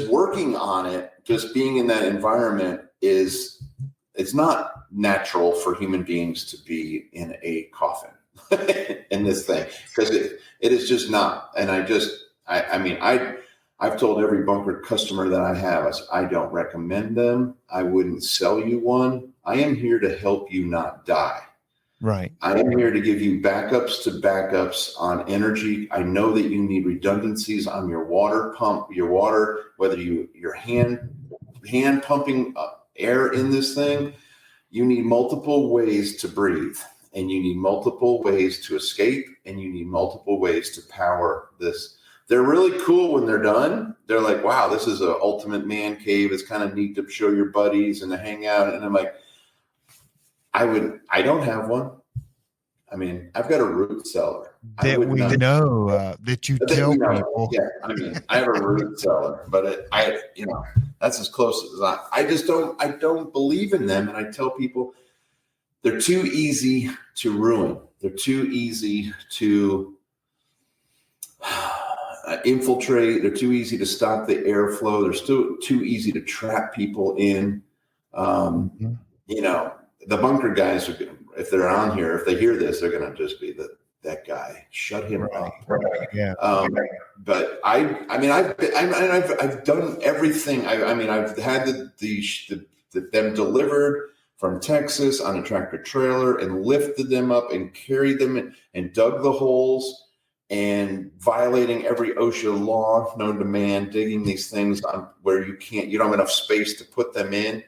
working on it, just being in that environment it's not natural for human beings to be in a coffin in this thing, because it is just not. And I've told every bunker customer that I have, I don't recommend them. I wouldn't sell you one. I am here to help you not die. Right. I am here to give you backups on energy. I know that you need redundancies on your water pump, whether you're hand pumping air in this thing. You need multiple ways to breathe, and you need multiple ways to escape, and you need multiple ways to power this. They're really cool when they're done. They're like, wow, this is an ultimate man cave. It's kind of neat to show your buddies and to hang out. And I'm like, I don't have one. I mean, I've got a root cellar. That we know that you tell people. Yeah, I have a root cellar, but that's as close as I don't believe in them. And I tell people they're too easy to ruin. They're too easy to infiltrate. They're too easy to stop the airflow. They're still too easy to trap people in. The bunker guys if they're on here, if they hear this, they're going to just be that guy. Shut him up. Yeah. But I've done everything. I've had them delivered from Texas on a tractor trailer and lifted them up and carried them and dug the holes and violating every OSHA law known to man, digging these things on where you don't have enough space to put them in.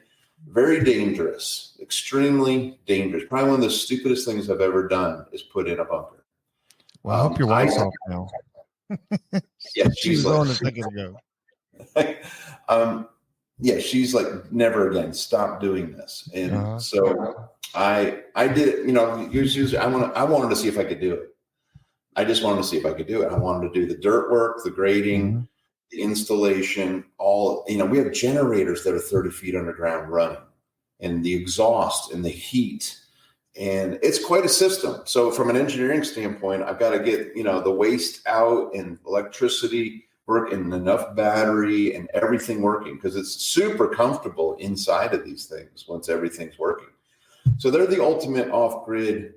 Very dangerous, extremely dangerous. Probably one of the stupidest things I've ever done is put in a bunker. Well, I hope your wife's off now. Yeah, she's on a second ago. She's like, never again. Stop doing this. And so I did it. Usually I wanted to see if I could do it. I just wanted to see if I could do it. I wanted to do the dirt work, the grading, the installation, we have generators that are 30 feet underground running, and the exhaust and the heat, and it's quite a system. So from an engineering standpoint, I've got to get, the waste out and electricity work and enough battery and everything working, because it's super comfortable inside of these things once everything's working. So they're the ultimate off-grid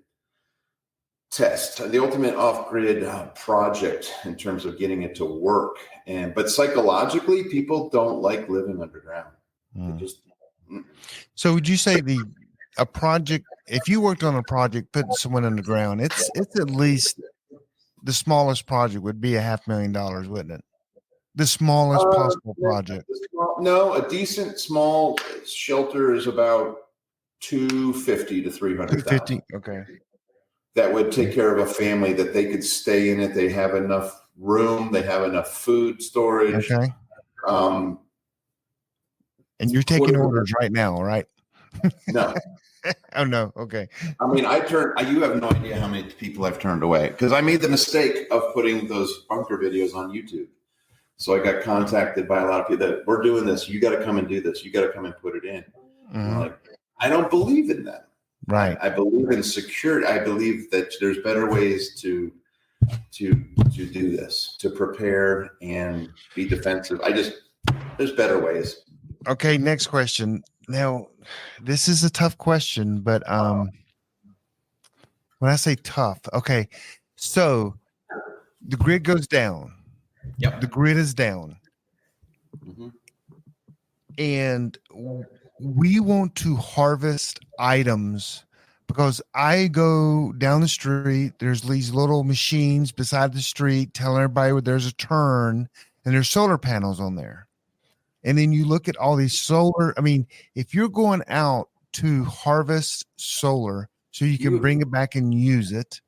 test, the ultimate off-grid project in terms of getting it to work. But psychologically, people don't like living underground. It just So would you say a project, if you worked on a project putting someone in the ground, it's at least the smallest project would be $500,000, wouldn't it? The smallest possible project. No, a decent small shelter is about 250 to 300,000. Okay. That would take care of a family that they could stay in it. They have enough room. They have enough food storage. Okay. And you're taking orders right now, right? No. Oh no. Okay. I mean, you have no idea how many people I've turned away because I made the mistake of putting those bunker videos on YouTube. So I got contacted by a lot of people that we're doing this. You got to come and do this. You got to come and put it in. Mm-hmm. Like, I don't believe in that. Right. I believe in security. I believe that there's better ways to do this, to prepare and be defensive. There's better ways. Okay. Next question. Now, this is a tough question, but when I say tough, okay. So the grid goes down. Yep. The grid is down. Mm-hmm. And we want to harvest items because I go down the street. There's these little machines beside the street telling everybody where there's a turn and there's solar panels on there. And then you look at all these solar. I mean, if you're going out to harvest solar so you can bring it back and use it,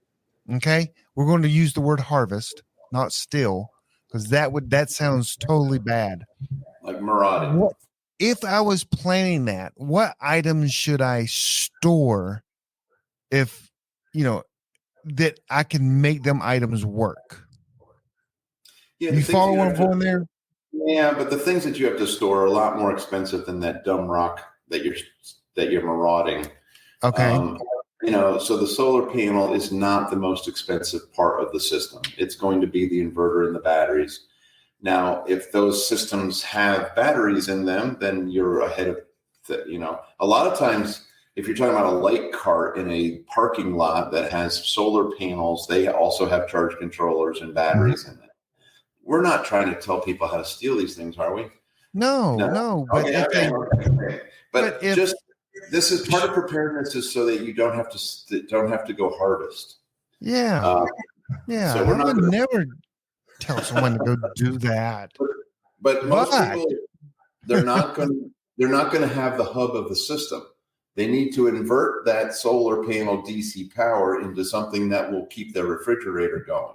okay, we're going to use the word harvest, not steal, because that sounds totally bad. Like marauding. If I was planning that, what items should I store if, that I can make them items work? Yeah, you follow where I'm going there? Yeah, but the things that you have to store are a lot more expensive than that dumb rock that you're marauding. Okay. So the solar panel is not the most expensive part of the system. It's going to be the inverter and the batteries. Now, if those systems have batteries in them, then you're ahead of a lot of times, if you're talking about a light cart in a parking lot that has solar panels, they also have charge controllers and batteries in it. We're not trying to tell people how to steal these things, are we? No. But But this is part of preparedness, is so that you don't have to go harvest. Yeah. So I would never tell someone to go do that. But most people, they're not going to have the hub of the system. They need to invert that solar panel DC power into something that will keep their refrigerator going.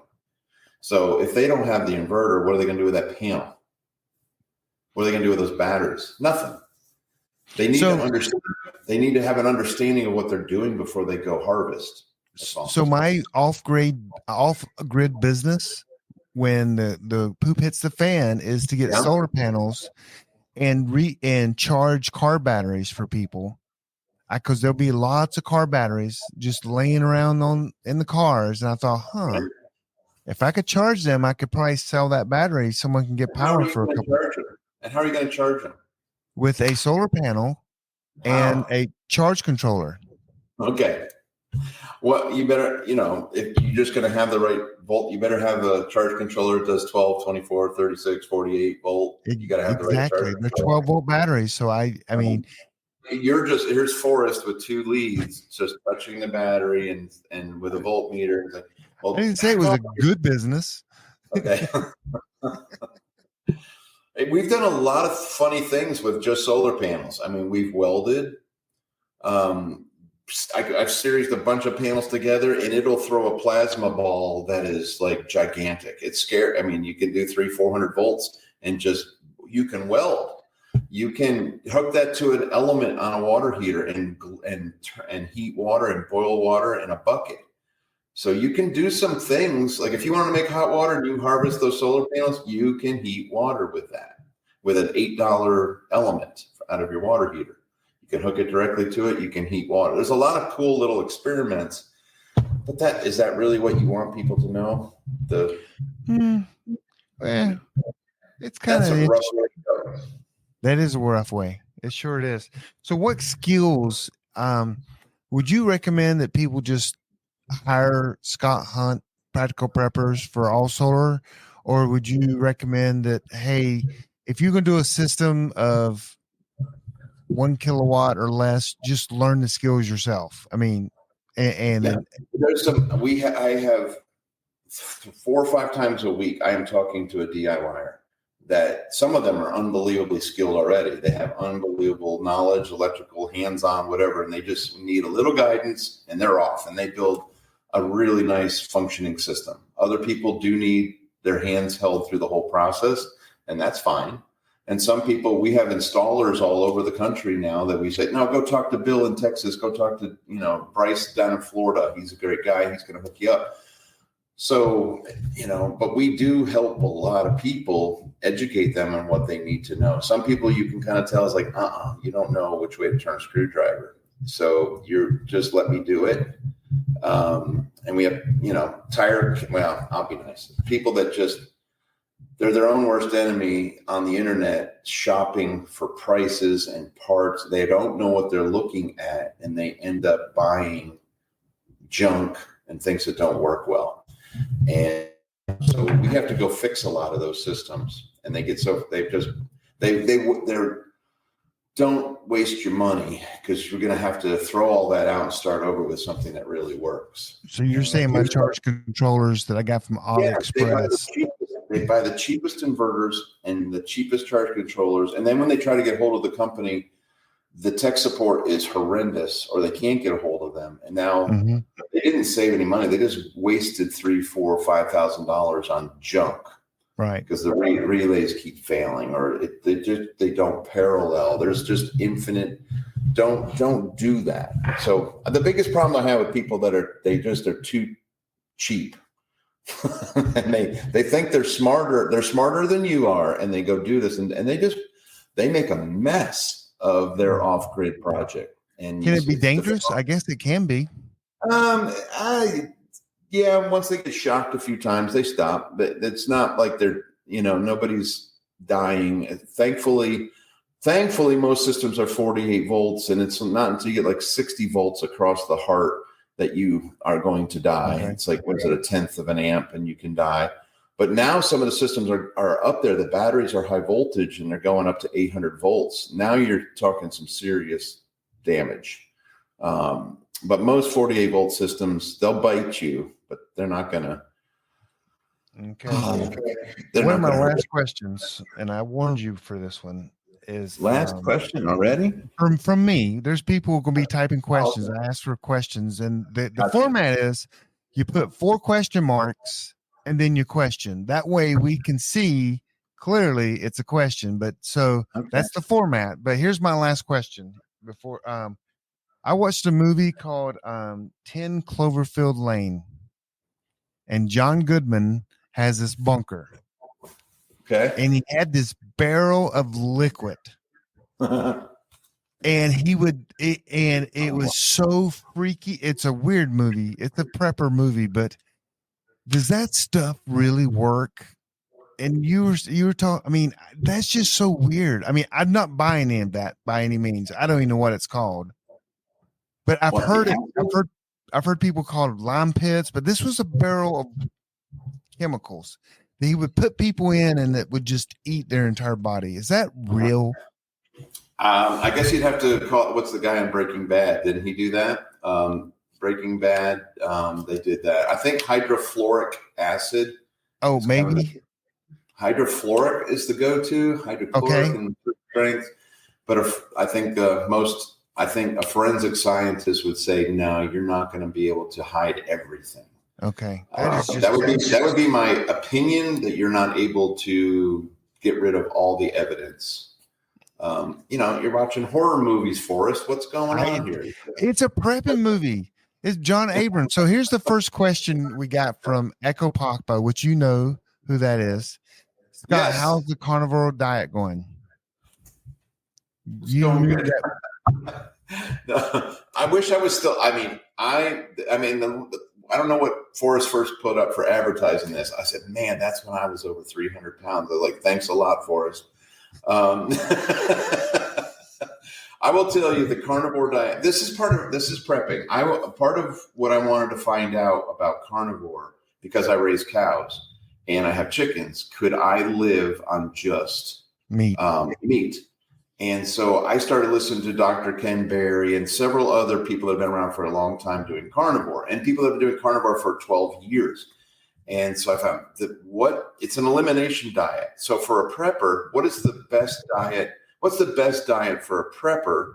So if they don't have the inverter, what are they going to do with that panel? What are they going to do with those batteries? Nothing. They need to understand. They need to have an understanding of what they're doing before they go harvest. So my off-grid business, when the poop hits the fan, is to get solar panels and charge car batteries for people, because there'll be lots of car batteries just laying around in the cars. And I thought, if I could charge them, I could probably sell that battery. Someone can get power for a couple. And how are you going to charge them? With a solar panel and a charge controller. Okay. Well, you better, if you're just going to have the right volt, you better have a charge controller that does 12, 24, 36, 48 volt. You got to have the right charge controller. They're 12 volt batteries. So I mean, here's Forrest with two leads, just touching the battery and with a voltmeter. Well, I didn't say it was a good business. Okay. We've done a lot of funny things with just solar panels. I mean, we've welded. I've seried a bunch of panels together, and it'll throw a plasma ball that is like gigantic. It's scary. I mean, you can do 300-400 volts, and you can weld. You can hook that to an element on a water heater and heat water and boil water in a bucket. So you can do some things, like if you want to make hot water and you harvest those solar panels, you can heat water with that, with an $8 element out of your water heater. You can hook it directly to it. You can heat water. There's a lot of cool little experiments, but is that really what you want people to know? It's kind of a rough way to go. That is a rough way. It sure it is. So what skills would you recommend that people just hire Scott Hunt Practical Preppers for all solar? Or would you recommend that, hey, if you're going to do a system of 1 kilowatt or less, just learn the skills yourself. I mean, and Yeah. There's I have 4 or 5 times a week, I am talking to a DIYer that some of them are unbelievably skilled already. They have unbelievable knowledge, electrical, hands-on, whatever, and they just need a little guidance and they're off and they build a really nice functioning system. Other people do need their hands held through the whole process, and that's fine. And some people, we have installers all over the country now that we say, no, go talk to Bill in Texas, go talk to, Bryce down in Florida. He's a great guy. He's going to hook you up. So, but we do help a lot of people, educate them on what they need to know. Some people you can kind of tell is like, you don't know which way to turn a screwdriver. So you're just let me do it. And we have, I'll be nice. People that they're their own worst enemy on the internet, shopping for prices and parts. They don't know what they're looking at, and they end up buying junk and things that don't work well. And so we have to go fix a lot of those systems, and they don't waste your money, because you're going to have to throw all that out and start over with something that really works. So you're saying my charge controllers that I got from AliExpress. They buy the cheapest inverters and the cheapest charge controllers. And then when they try to get hold of the company, the tech support is horrendous, or they can't get a hold of them. And now they didn't save any money. They just wasted $3,000, $4,000, $5,000 on junk. Right. Because the relays keep failing, or they don't parallel. There's just infinite. Don't do that. So the biggest problem I have with people that are too cheap. And they think they're smarter than you are, and they go do this, and they make a mess of their off-grid project. And can it be dangerous? I guess it can be. Yeah, once they get shocked a few times, they stop. But it's not like they're, nobody's dying. Thankfully, most systems are 48 volts, and it's not until you get like 60 volts across the heart that you are going to die. Okay. It's like, what is it, 1/10 of an amp, and you can die. But now some of the systems are up there. The batteries are high voltage, and they're going up to 800 volts. Now you're talking some serious damage. But most 48 volt systems, they'll bite you, but they're not going to. Okay. One of my last questions, and I warned you for this one, is last question already from me. There's people going to be typing questions. I asked for questions, and the format is you put 4 question marks and then you question. That way we can see clearly it's a question. But that's the format. But here's my last question before I watched a movie called 10 Cloverfield Lane, and John Goodman has this bunker. Okay. And he had this barrel of liquid. And it was so freaky. It's a weird movie. It's a prepper movie, but does that stuff really work? And you were talking, I mean, that's just so weird. I mean, I'm not buying any of that by any means. I don't even know what it's called. But I've heard people call it lime pits, but this was a barrel of chemicals that he would put people in, and that would just eat their entire body. Is that real? I guess you'd have to call it. What's the guy in Breaking Bad? Didn't he do that? Breaking Bad. They did that. I think hydrofluoric acid. Oh, maybe. Hydrofluoric is the go-to. Hydrochloric and strength. But I think a forensic scientist would say, no, you're not going to be able to hide everything. Okay. That would be my opinion, that you're not able to get rid of all the evidence. You're watching horror movies, Forrest. What's going on here? It's a prepping movie. It's John Abrams. So here's the first question we got from Echo Pogba, which you know who that is. Scott, how's the carnivore diet going? I wish I was still. I mean, I don't know what Forrest first put up for advertising this. I said, man, that's when I was over 300 pounds. They're like, thanks a lot, Forrest. I will tell you the carnivore diet. This is prepping. Part of what I wanted to find out about carnivore, because I raise cows and I have chickens. Could I live on just meat? And so I started listening to Dr. Ken Berry and several other people that have been around for a long time doing carnivore, and people that have been doing carnivore for 12 years. And so I found that it's an elimination diet. So for a prepper, what is the best diet? What's the best diet for a prepper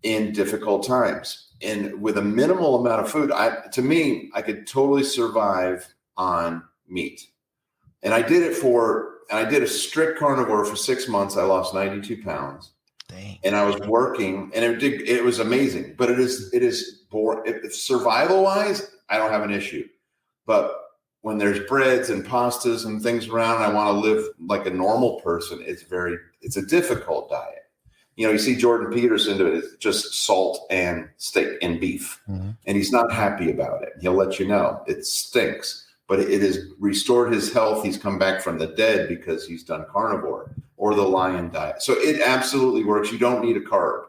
in difficult times? And with a minimal amount of food, to me, I could totally survive on meat. And I did a strict carnivore for 6 months. I lost 92 pounds. Dang. And I was working, and it was amazing. But it is boring. Survival wise, I don't have an issue. But when there's breads and pastas and things around, and I want to live like a normal person, it's a difficult diet. You see Jordan Peterson do it. It's just salt and steak and beef. Mm-hmm. And he's not happy about it. He'll let you know. It stinks, but it has restored his health. He's come back from the dead because he's done carnivore or the lion diet. So it absolutely works. You don't need a carb.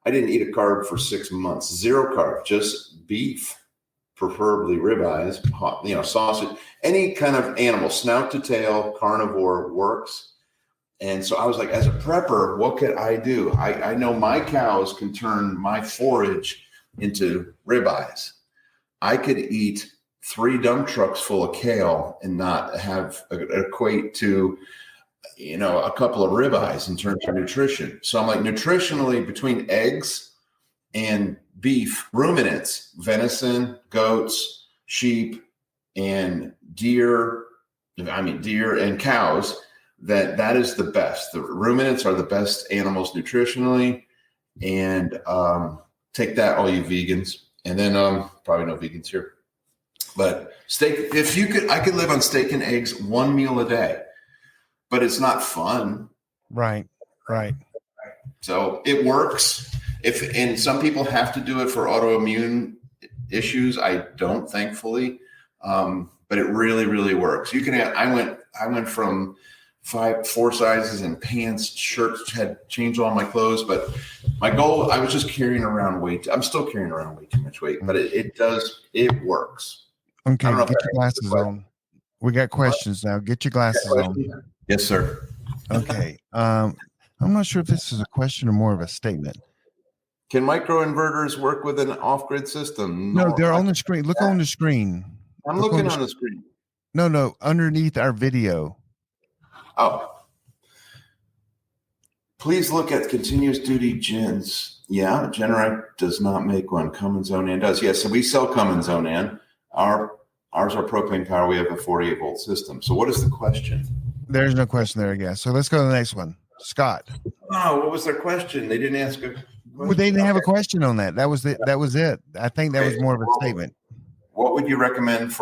I didn't eat a carb for 6 months, 0 carb, just beef, preferably ribeyes, sausage, any kind of animal, snout to tail, carnivore works. And so I was like, as a prepper, what could I do? I know my cows can turn my forage into ribeyes. I could eat 3 dump trucks full of kale and not equate to, a couple of ribeyes in terms of nutrition. So I'm like, nutritionally, between eggs and beef, ruminants, venison, goats, sheep, and deer and cows, that is the best. The ruminants are the best animals nutritionally. And take that, all you vegans. And then probably no vegans here. But steak, I could live on steak and eggs 1 meal a day, but it's not fun. Right. So it works. And some people have to do it for autoimmune issues. I don't, thankfully, but it really, really works. I went from 4 sizes in pants, shirts, had changed all my clothes, but my goal, I was just carrying around weight. I'm still carrying around way too much weight, but it works. Okay, get your glasses on. We got questions now. Get your glasses on. Yes, sir. Okay. I'm not sure if this is a question or more of a statement. Can microinverters work with an off-grid system? No, they're on the screen. Look on the screen. I'm looking on the screen. No, underneath our video. Oh. Please look at continuous duty gens. Yeah, Generac does not make one. Cummins Onan does. Yes, so we sell Cummins Onan. Ours are propane power. We have a 48 volt system. So what is the question? There's no question there, I guess. So let's go to the next one. Scott. Oh, what was their question? They didn't ask a well, they didn't have a question on that. That was it. I think that was more of a statement. What would you recommend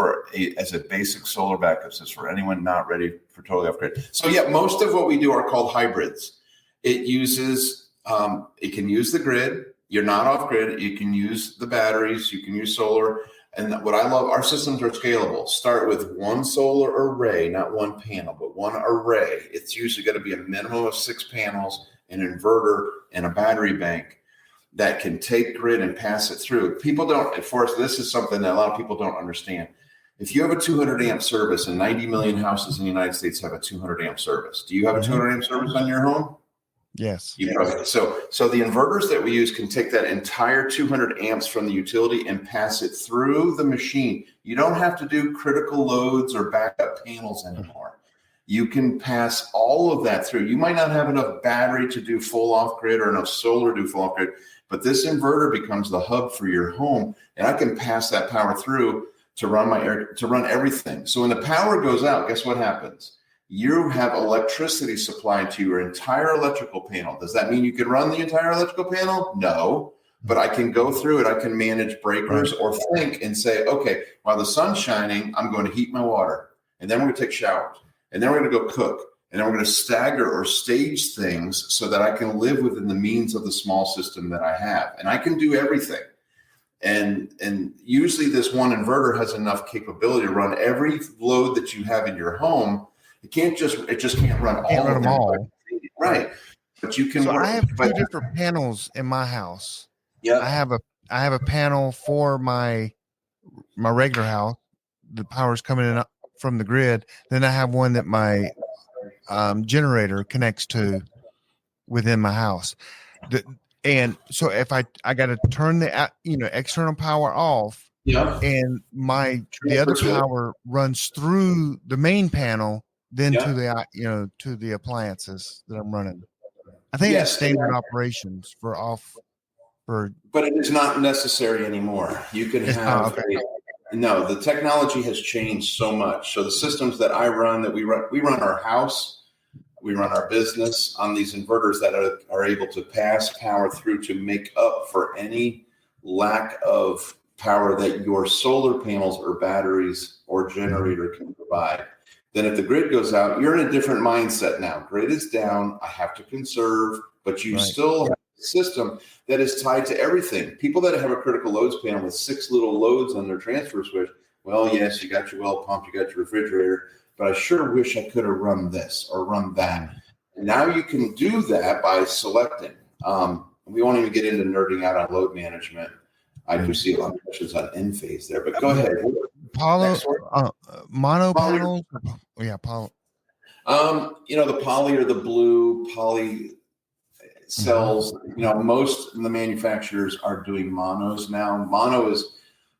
as a basic solar backup system for anyone not ready for totally off grid? So yeah, most of what we do are called hybrids. It uses, it can use the grid. You're not off grid. You can use the batteries. You can use solar. And what I love, our systems are scalable. Start with one solar array, not one panel, but one array. It's usually going to be a minimum of 6 panels, an inverter, and a battery bank that can take grid and pass it through. People don't, for us, this is something that a lot of people don't understand. If you have a 200 amp service, and 90 million houses in the United States have a 200 amp service. Do you have a 200 amp service on your home? Yes. So the inverters that we use can take that entire 200 amps from the utility and pass it through the machine. You don't have to do critical loads or backup panels anymore. You can pass all of that through. You might not have enough battery to do full off grid or enough solar to do full off grid, but this inverter becomes the hub for your home, and I can pass that power through to run everything. So when the power goes out, guess what happens? You have electricity supplied to your entire electrical panel. Does that mean you can run the entire electrical panel? No, but I can go through it. I can manage breakers or think and say, okay, while the sun's shining, I'm going to heat my water, and then we're going to take showers, and then we're going to go cook, and then we're going to stagger or stage things so that I can live within the means of the small system that I have, and I can do everything. And usually this one inverter has enough capability to run every load that you have in your home. It just can't run all of them all. Right. But you can. So I have 2 different panels in my house. Yeah. I have a panel for my regular house. The power's coming in from the grid. Then I have one that my generator connects to. within my house. And so if I got to turn the external power off, Yeah. and the other power runs through the main panel, then to the appliances that I'm running. I think that's standard operations but it is not necessary anymore. You can have no, the technology has changed so much. So the systems that I run, we run our house, we run our business on these inverters that are able to pass power through to make up for any lack of power that your solar panels or batteries or generator can provide. Then if the grid goes out, you're in a different mindset now. Grid is down. I have to conserve, but you still have a system that is tied to everything. People that have a critical loads panel with 6 little loads on their transfer switch, well, yes, you got your well pump, you got your refrigerator, but I sure wish I could have run this or run that. And now you can do that by selecting. We won't even get into nerding out on load management. I do see a lot of questions on Enphase there, but go ahead. Mono panels? Yeah, poly. The poly or the blue poly cells, most of the manufacturers are doing monos now.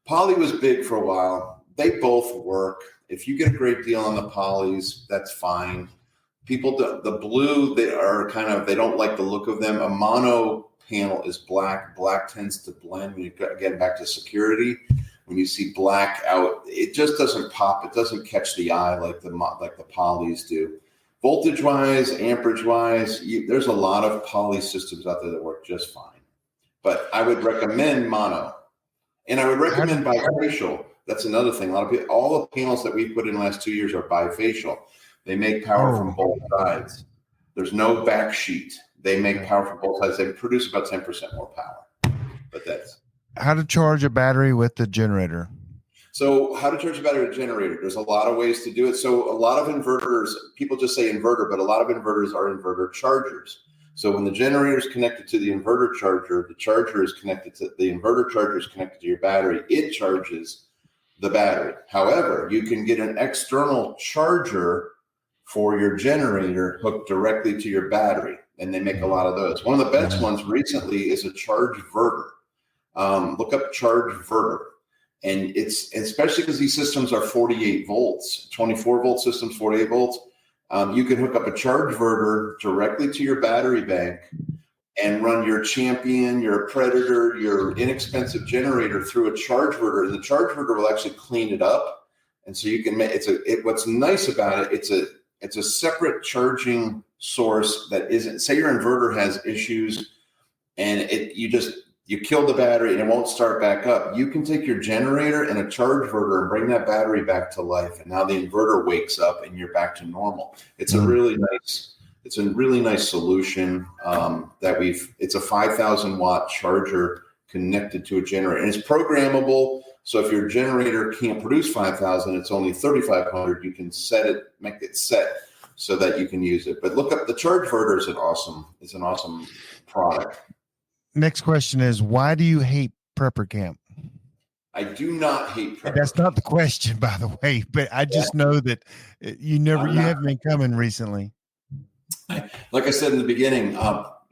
Poly was big for a while. They both work. If you get a great deal on the polys, that's fine. People, the blue, they don't like the look of them. A mono panel is black. Black tends to blend when you get back to security. When you see black out, it just doesn't pop. It doesn't catch the eye like the polys do. Voltage wise, amperage wise, there's a lot of poly systems out there that work just fine. But I would recommend mono, and I would recommend bifacial. That's another thing. A lot of people, all the panels that we've put in the last 2 years are bifacial. They make power from both sides. There's no back sheet. They make power from both sides. They produce about 10% more power. But that's how to charge a battery with the generator. So how to charge a battery with a generator? There's a lot of ways to do it. So a lot of inverters, people just say inverter, but a lot of inverters are inverter chargers. So when the generator is connected to the inverter charger, the charger is connected to the inverter charger is connected to your battery. It charges the battery. However, you can get an external charger for your generator hooked directly to your battery, and they make a lot of those. One of the best ones recently is a charge verter. Look up charge verter. And it's especially because these systems are 48 volts, 24 volt systems, 48 volts. You can hook up a charge verter directly to your battery bank and run your Champion, your Predator, your inexpensive generator through a charge verter. And the charge verter will actually clean it up. And so you can make what's nice about it, it's a separate charging source that isn't, say your inverter has issues and you kill the battery and it won't start back up. You can take your generator and a charge verter and bring that battery back to life. And now the inverter wakes up and you're back to normal. It's a really nice solution it's a 5,000 watt charger connected to a generator, and it's programmable. So if your generator can't produce 5,000, it's only 3,500. You can make it set so that you can use it. But look up the charge verter. It's an awesome product. Next question is, why do you hate Prepper Camp? I do not hate Prepper. That's not the question, by the way, but I just know that you haven't been coming recently. Like I said in the beginning,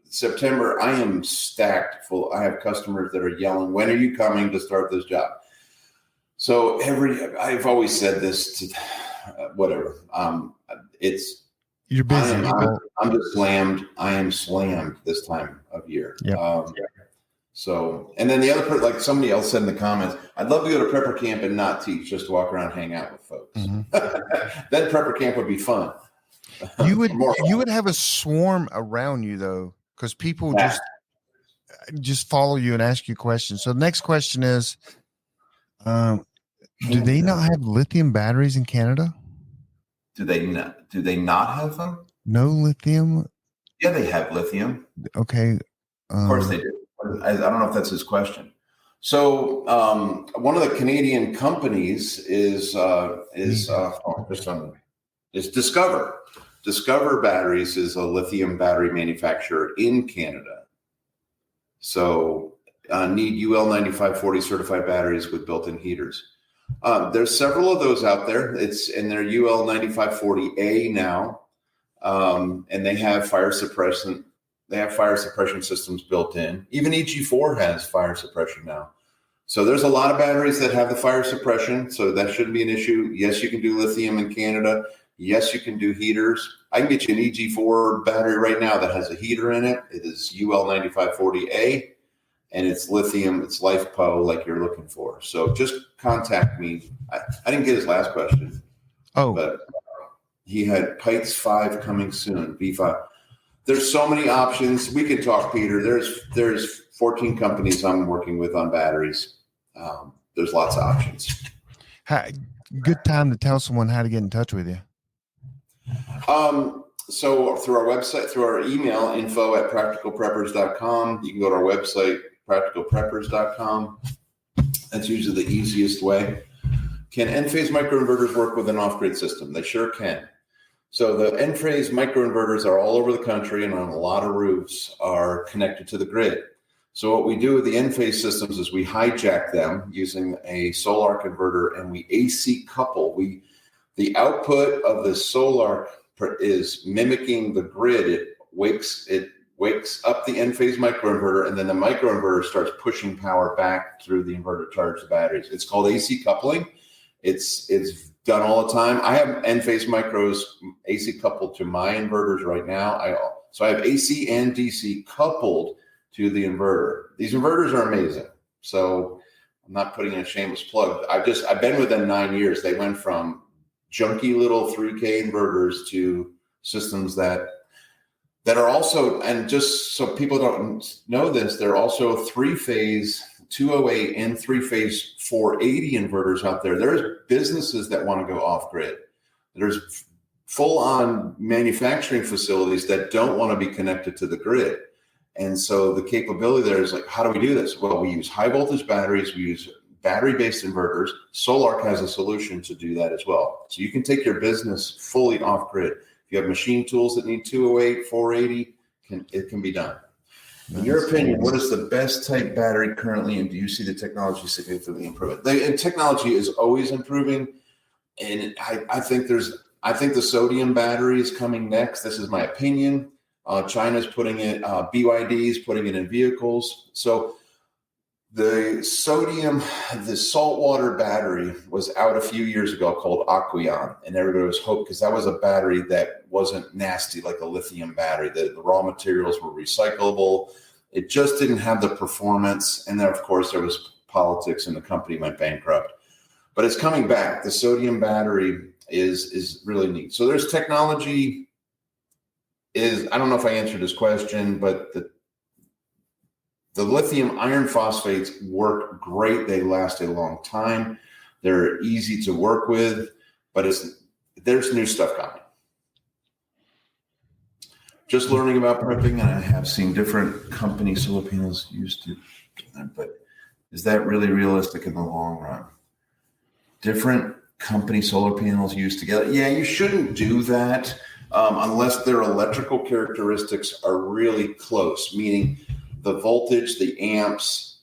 September, I am stacked full. I have customers that are yelling, when are you coming to start this job? So I've always said this to whatever. You're busy. I'm just slammed. I am slammed this time of year. Yep. So, and then the other part, like somebody else said in the comments, I'd love to go to Prepper Camp and not teach, just to walk around, hang out with folks. Mm-hmm. Then Prepper Camp would be fun. You would have a swarm around you though, because people just follow you and ask you questions. So the next question is, do they not have lithium batteries in Canada? Do they not have them? No lithium? Yeah, they have lithium. Okay. Of course they do. I don't know if that's his question. So one of the Canadian companies is Discover. Discover Batteries is a lithium battery manufacturer in Canada. So need UL 9540 certified batteries with built-in heaters. There's several of those out there. They're UL 9540A now, and they have fire suppressant They have fire suppression systems built in. Even EG4 has fire suppression now. So there's a lot of batteries that have the fire suppression, so that shouldn't be an issue. Yes, you can do lithium in Canada. Yes, you can do heaters. I can get you an EG4 battery right now that has a heater in it. It is UL9540A, and it's lithium. It's LifePo like you're looking for. So just contact me. I didn't get his last question. Oh, But he had Pikes 5 coming soon, V5. There's so many options. We can talk, Peter. There's 14 companies I'm working with on batteries. There's lots of options. Good time to tell someone how to get in touch with you. So through our website, through our email, info@practicalpreppers.com. You can go to our website, practicalpreppers.com. That's usually the easiest way. Can Enphase microinverters work with an off-grid system? They sure can. So the Enphase microinverters are all over the country and on a lot of roofs are connected to the grid. So what we do with the Enphase systems is we hijack them using a solar converter and we AC couple. The output of the solar is mimicking the grid. It wakes up the Enphase microinverter, and then the microinverter starts pushing power back through the inverter to charge the batteries. It's called AC coupling. It's done all the time. I have Enphase micros AC coupled to my inverters right now. So I have AC and DC coupled to the inverter. These inverters are amazing. So I'm not putting in a shameless plug. I've been with them 9 years. They went from junky little 3K inverters to systems that are also, and just so people don't know this, they're also 3-phase 208 and 3-phase 480 inverters out there. There's businesses that want to go off grid. There's full-on manufacturing facilities that don't want to be connected to the grid. And so the capability there is like, how do we do this? Well, we use high voltage batteries. We use battery-based inverters. Solarc has a solution to do that as well. So you can take your business fully off grid. If you have machine tools that need 208, 480, it can be done. In your opinion, what is the best type battery currently, and do you see the technology significantly improving? And technology is always improving, and I think the sodium battery is coming next. This is my opinion. China's putting it, BYD's putting it in vehicles. So the saltwater battery was out a few years ago called Aqueon, and everybody was hoped because that was a battery that wasn't nasty like a lithium battery. The raw materials were recyclable. It just didn't have the performance. And then, of course, there was politics and the company went bankrupt. But it's coming back. The sodium battery is really neat. So there's technology I don't know if I answered this question, but the lithium iron phosphates work great. They last a long time. They're easy to work with, but there's new stuff coming. Just learning about prepping, and I have seen different company solar panels used to, but is that really realistic in the long run? Different company solar panels used together. Yeah, you shouldn't do that unless their electrical characteristics are really close, meaning the voltage, the amps,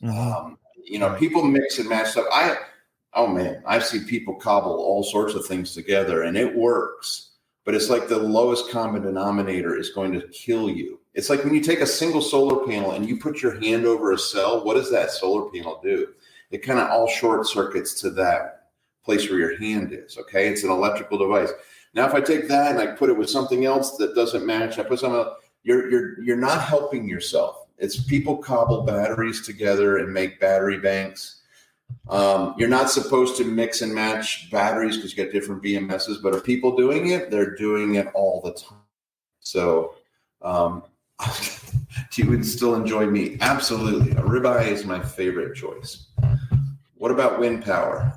people mix and match stuff. I see people cobble all sorts of things together and it works, but it's like the lowest common denominator is going to kill you. It's like when you take a single solar panel and you put your hand over a cell, what does that solar panel do? It kind of all short circuits to that place where your hand is. Okay. It's an electrical device. Now, if I take that and I put it with something else that doesn't match, I put something else, you're not helping yourself. It's people cobble batteries together and make battery banks. You're not supposed to mix and match batteries because you got different BMSs, but if people doing it, they're doing it all the time. So you would still enjoy meat. Absolutely. A ribeye is my favorite choice. What about wind power?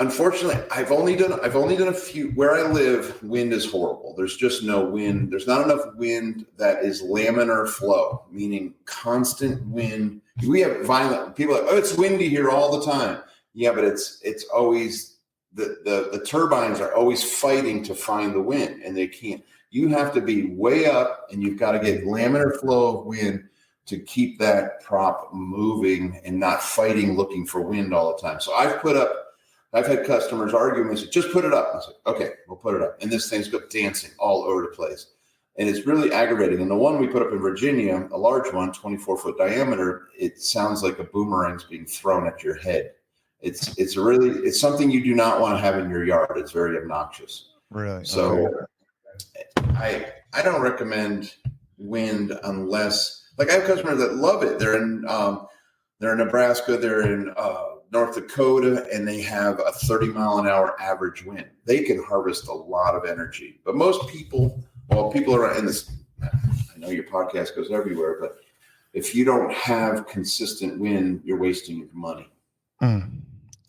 Unfortunately, I've only done a few. Where I live, wind is horrible. There's just no wind. There's not enough wind that is laminar flow, meaning constant wind. We have violent people. Like, it's windy here all the time. Yeah, but it's always the turbines are always fighting to find the wind, and they can't. You have to be way up, and you've got to get laminar flow of wind to keep that prop moving and not fighting, looking for wind all the time. So I've had customers argue and say, just put it up. I said, okay, we'll put it up. And this thing's got dancing all over the place. And it's really aggravating. And the one we put up in Virginia, a large one, 24-foot diameter, it sounds like a boomerang's being thrown at your head. It's something you do not want to have in your yard. It's very obnoxious. Really? So okay. I don't recommend wind unless, like, I have customers that love it. They're in Nebraska, they're in North Dakota, and they have a 30-mile-an-hour average wind. They can harvest a lot of energy. But most people, people are in this, I know your podcast goes everywhere, but if you don't have consistent wind, you're wasting your money.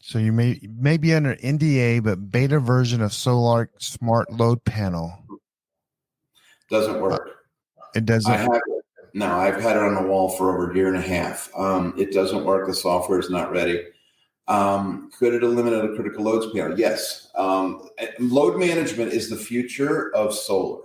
So you may be under NDA, but beta version of Solar Smart Load Panel doesn't work. It doesn't. I've had it on the wall for over a year and a half. It doesn't work. The software is not ready. Could it eliminate a critical loads panel? Yes. Load management is the future of solar.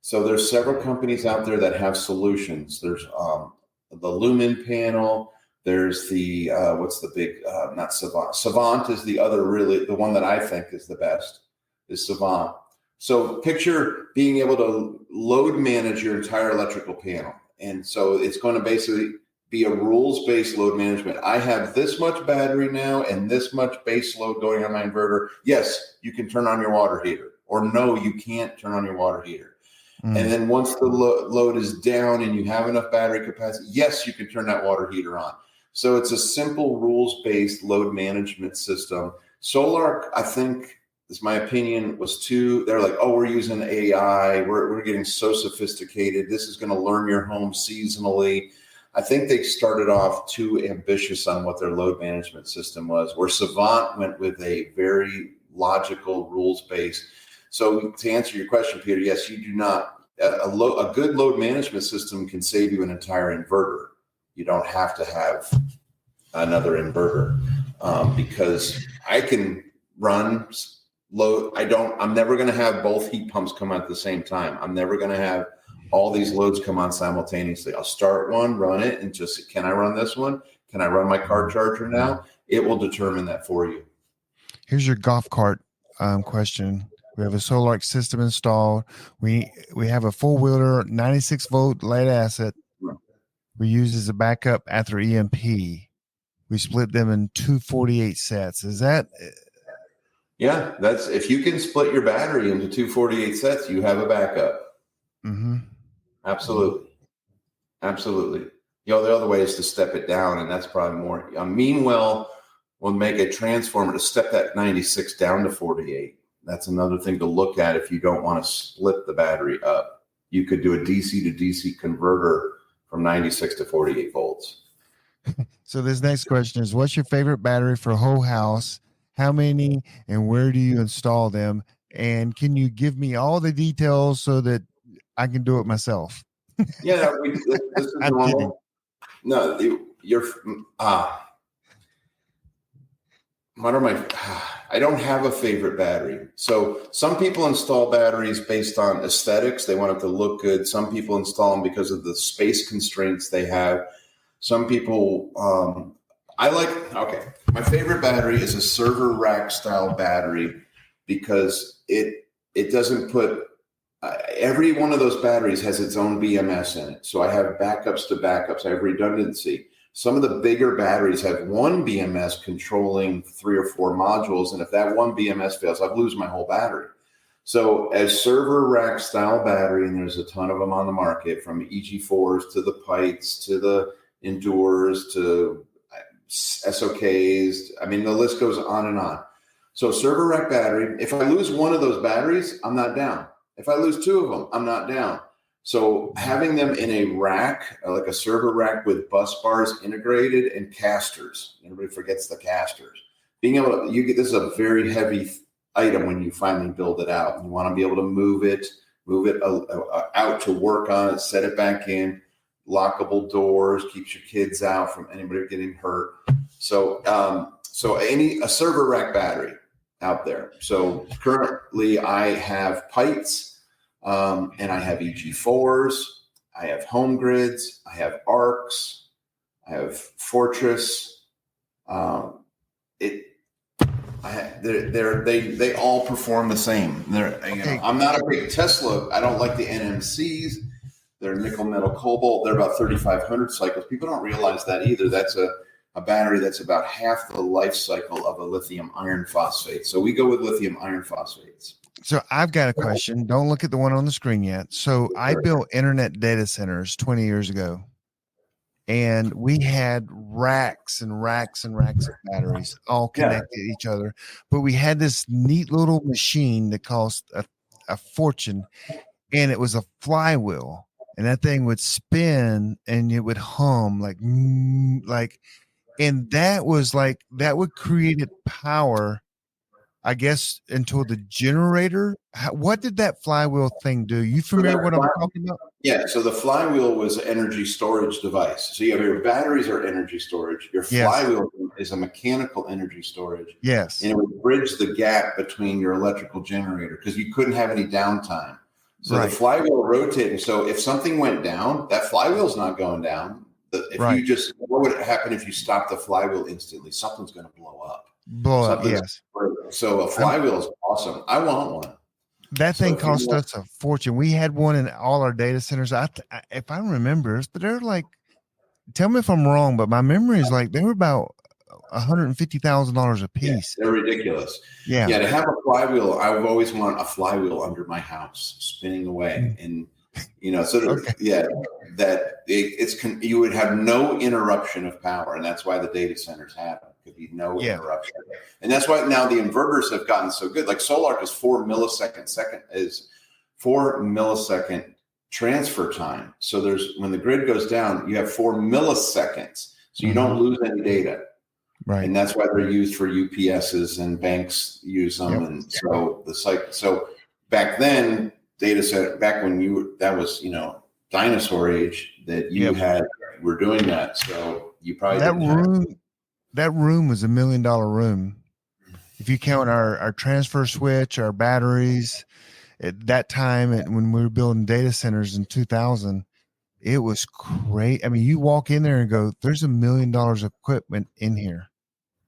So there's several companies out there that have solutions. There's the Lumen panel. There's the what's the big not Savant. Savant is the other, really the one that I think is the best is Savant. So picture being able to load manage your entire electrical panel. And so it's going to basically be a rules-based load management. I have this much battery now and this much base load going on my inverter. Yes, you can turn on your water heater. Or no, you can't turn on your water heater. And then once the load is down and you have enough battery capacity, yes, you can turn that water heater on. So it's a simple rules-based load management system. Solar, I think, is my opinion, they're like, oh, we're using AI. We're getting so sophisticated. This is going to learn your home seasonally. I think they started off too ambitious on what their load management system was, where Savant went with a very logical rules-based. So to answer your question, Peter, yes, you do not. A good load management system can save you an entire inverter. You don't have to have another inverter because I can run load. I'm never going to have both heat pumps come on at the same time. I'm never going to have all these loads come on simultaneously. I'll start one, run it, and just, can I run this one? Can I run my car charger now? It will determine that for you. Here's your golf cart question. We have a solar system installed. We have a 4-wheeler 96 volt lead acid we use as a backup after EMP. We split them in 248 sets. Is that? Yeah, that's, if you can split your battery into 248 sets, you have a backup. Mm-hmm. Absolutely. Absolutely. The other way is to step it down, and that's probably more. Meanwhile, we'll make a transformer to step that 96 down to 48. That's another thing to look at if you don't want to split the battery up. You could do a DC to DC converter from 96 to 48 volts. So this next question is, what's your favorite battery for a whole house? How many and where do you install them? And can you give me all the details so that I can do it myself? Yeah, this is normal. No, I don't have a favorite battery. So some people install batteries based on aesthetics. They want it to look good. Some people install them because of the space constraints they have. Some people, my favorite battery is a server rack style battery because it doesn't put, every one of those batteries has its own BMS in it. So I have backups to backups. I have redundancy. Some of the bigger batteries have one BMS controlling 3 or 4 modules. And if that one BMS fails, I've lose my whole battery. So as server rack style battery, and there's a ton of them on the market, from EG4s to the Pites to the Endures to SOKs. I mean, the list goes on and on. So server rack battery, if I lose one of those batteries, I'm not down. If I lose 2 of them, I'm not down. So having them in a rack, like a server rack with bus bars integrated and casters. Everybody forgets the casters. Being able to, this is a very heavy item when you finally build it out. You want to be able to move it out to work on it, set it back in, lockable doors, keeps your kids out from anybody getting hurt. So, a server rack battery out there. So currently I have Pites. And I have EG4s, I have home grids, I have ARCs, I have Fortress. I they all perform the same. I'm not a big Tesla. I don't like the NMCs. They're nickel, metal, cobalt. They're about 3,500 cycles. People don't realize that either. That's a battery that's about half the life cycle of a lithium iron phosphate. So we go with lithium iron phosphates. So I've got a question. Don't look at the one on the screen yet. So I built internet data centers 20 years ago, and we had racks and racks and racks of batteries all connected to each other. But we had this neat little machine that cost a fortune, and it was a flywheel. And that thing would spin and it would hum and that would create power, I guess, until the generator. What did that flywheel thing do? You familiar with what I'm talking about? Yeah. So the flywheel was an energy storage device. So you have your batteries are energy storage. Your flywheel is a mechanical energy storage. Yes. And it would bridge the gap between your electrical generator because you couldn't have any downtime. So the flywheel rotating. So if something went down, that flywheel's not going down. What would happen if you stop the flywheel instantly? Something's going to blow up. Yes. So a flywheel is awesome. I want one. That thing cost us a fortune. We had one in all our data centers. If I remember, but they're like, tell me if I'm wrong, but my memory is like they were about $150,000 a piece. Yeah, they're ridiculous. Yeah. To have a flywheel, I've always wanted a flywheel under my house spinning away, and you would have no interruption of power, and that's why the data centers have them. Could be no interruption, and that's why now the inverters have gotten so good. Like Solar is 4 millisecond transfer time. So when the grid goes down, you have 4 milliseconds, so you don't lose any data. Right. And that's why they're used for UPSs and banks use them. Yep. And so back then, data center, back when that was, dinosaur age that you were doing that. So you probably that room was $1 million room. If you count our transfer switch, our batteries at that time, when we were building data centers in 2000, it was great. I mean, you walk in there and go, there's $1 million of equipment in here.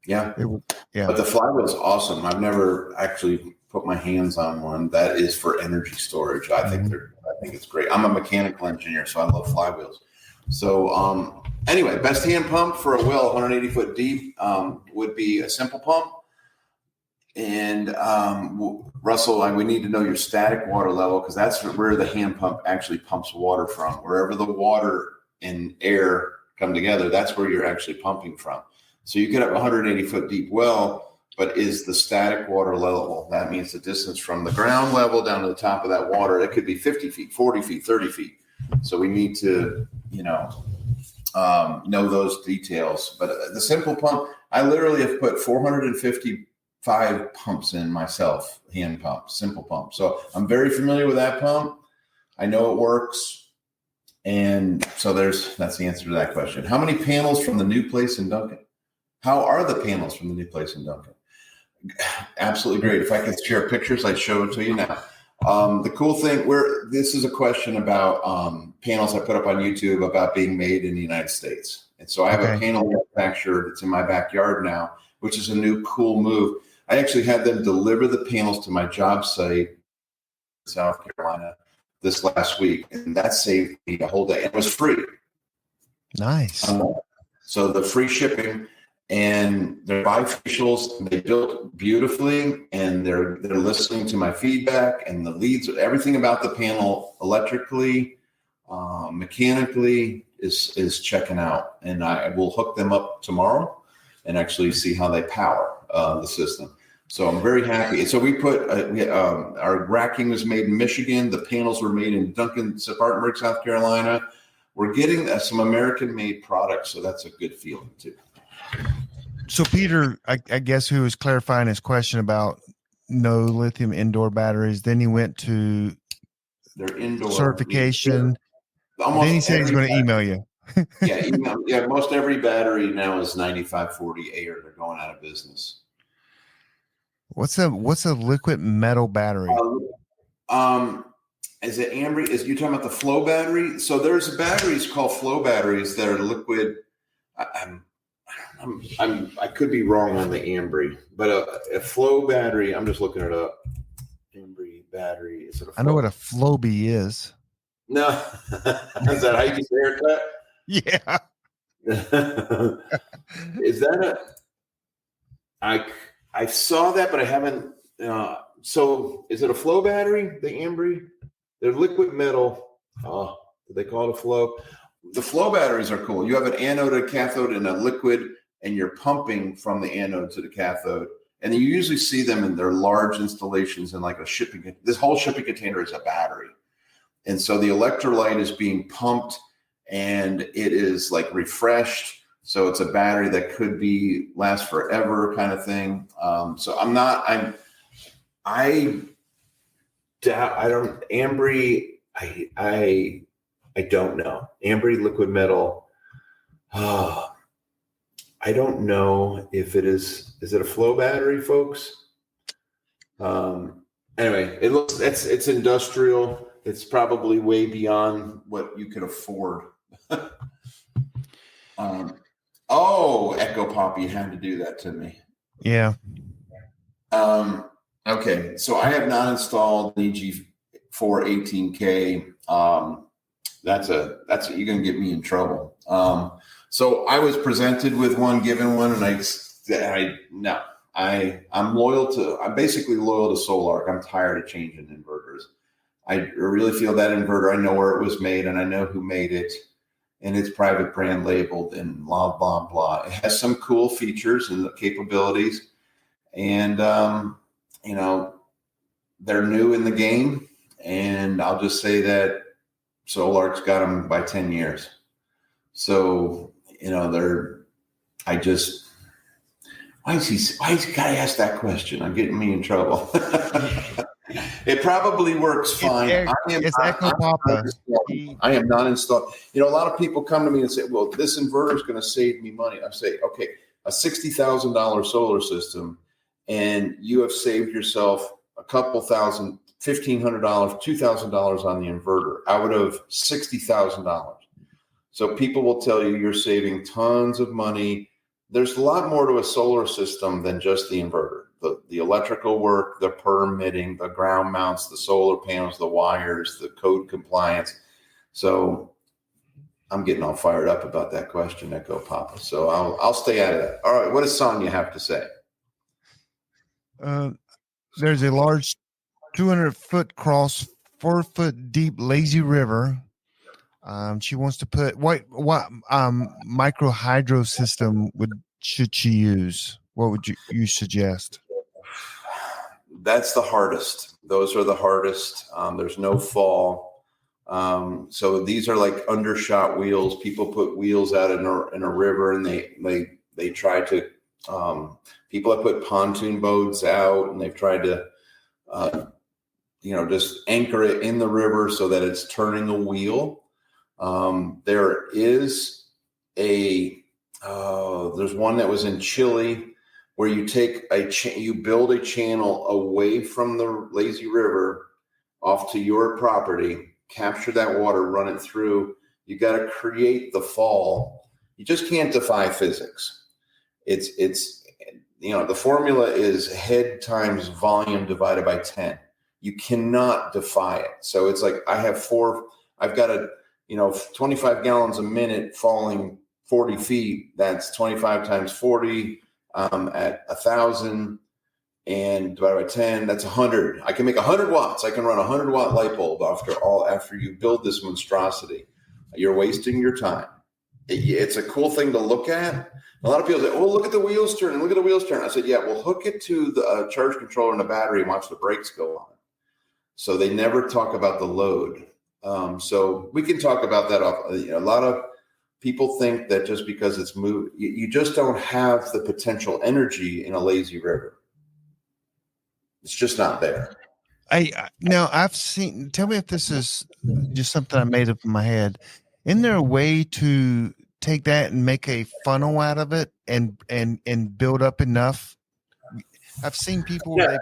Yeah. But the flywheel is awesome. I've never actually put my hands on one. That is for energy storage. I think it's great. I'm a mechanical engineer, so I love flywheels. So anyway, best hand pump for a well 180 foot deep would be a simple pump. And Russell, we need to know your static water level because that's where the hand pump actually pumps water from. Wherever the water and air come together, that's where you're actually pumping from. So you could have a 180 foot deep well, but is the static water level? That means the distance from the ground level down to the top of that water. It could be 50 feet, 40 feet, 30 feet. So we need to, know those details. But the simple pump, I literally have put 455 pumps in myself, hand pump, simple pump. So I'm very familiar with that pump. I know it works. And so that's the answer to that question. How many panels from the new place in Duncan? How are the panels from the new place in Duncan? Absolutely great. If I could share pictures, I'd show it to you now. The cool thing, this is a question about panels I put up on YouTube about being made in the United States. And so I have a panel manufacturer that's in my backyard now, which is a new cool move. I actually had them deliver the panels to my job site in South Carolina this last week, and that saved me a whole day. It was free. Nice. So the free shipping. And they're bifacials. They built beautifully, and they're listening to my feedback and the leads. Everything about the panel, electrically, mechanically, is checking out. And I will hook them up tomorrow and actually see how they power the system. So I'm very happy. So we put our racking was made in Michigan. The panels were made in Spartanburg, South Carolina. We're getting some American-made products, so that's a good feeling too. So Peter, I guess, who was clarifying his question about no lithium indoor batteries, then he went to their indoor certification. Then he said he's going to email you. Email. Yeah, most every battery now is 9540A, or they're going out of business. What's a liquid metal battery? Is it Ambry? Is you talking about the flow battery? So there's batteries called flow batteries that are liquid. I could be wrong on the Ambry, but a flow battery. I'm just looking it up. Ambry battery. Is it a flow? I know what a Floby is. No, is that how you say it? Yeah. Is that I saw that, but I haven't. So is it a flow battery? The Ambry? They're liquid metal. Oh, do they call it a flow? The flow batteries are cool. You have an anode, a cathode, and a liquid, and you're pumping from the anode to the cathode. And you usually see them in their large installations in like a shipping. This whole shipping container is a battery. And so the electrolyte is being pumped and it is like refreshed. So it's a battery that could be last forever kind of thing. So I don't, Ambry, I don't know. Ambry liquid metal. I don't know if it is it a flow battery, folks? Anyway, it looks, it's industrial. It's probably way beyond what you could afford. Echo Pop, you had to do that to me. Yeah. Okay, so I have not installed an EG4 18K. That's you're gonna get me in trouble. So I was presented with one, given one, and I'm basically loyal to Solarc. I'm tired of changing inverters. I really feel that inverter, I know where it was made and I know who made it, and it's private brand labeled and blah, blah, blah. It has some cool features and capabilities. And, they're new in the game. And I'll just say that Solarc's got them by 10 years. So, why is he got to ask that question? I'm getting me in trouble. It probably works fine. I am not installed. A lot of people come to me and say, well, this inverter is going to save me money. I say, okay, a $60,000 solar system, and you have saved yourself a couple thousand, $1,500, $2,000 on the inverter out of $60,000. So people will tell you you're saving tons of money. There's a lot more to a solar system than just the inverter. The electrical work, the permitting, the ground mounts, the solar panels, the wires, the code compliance. So I'm getting all fired up about that question, Echo Papa. So I'll stay out of that. All right, what does Sonia have to say? There's a large 200-foot cross, 4-foot deep lazy river. She wants to put what micro hydro system should she use? What would you suggest? That's the hardest. Those are the hardest. There's no fall. So these are like undershot wheels. People put wheels out in a river, and they try to. People have put pontoon boats out, and they've tried to, just anchor it in the river so that it's turning a wheel. There is there's one that was in Chile where you take you build a channel away from the lazy river off to your property, capture that water, run it through. You got to create the fall. You just can't defy physics. It's the formula is head times volume divided by 10. You cannot defy it. So it's like I've got 25 gallons a minute falling 40 feet. That's 25 times 40 at 1,000 and divided by 10. That's 100. I can make 100 watts. I can run a 100-watt light bulb after you build this monstrosity. You're wasting your time. It's a cool thing to look at. A lot of people say, "Oh, look at the wheels turning. Look at the wheels turning." I said, "Yeah, well, hook it to the charge controller and the battery and watch the brakes go on." So they never talk about the load. So we can talk about that. A lot of people think that just because it's moved, you just don't have the potential energy in a lazy river. It's just not there. I've seen. Tell me if this is just something I made up in my head. Isn't there a way to take that and make a funnel out of it and build up enough? I've seen people. Yeah,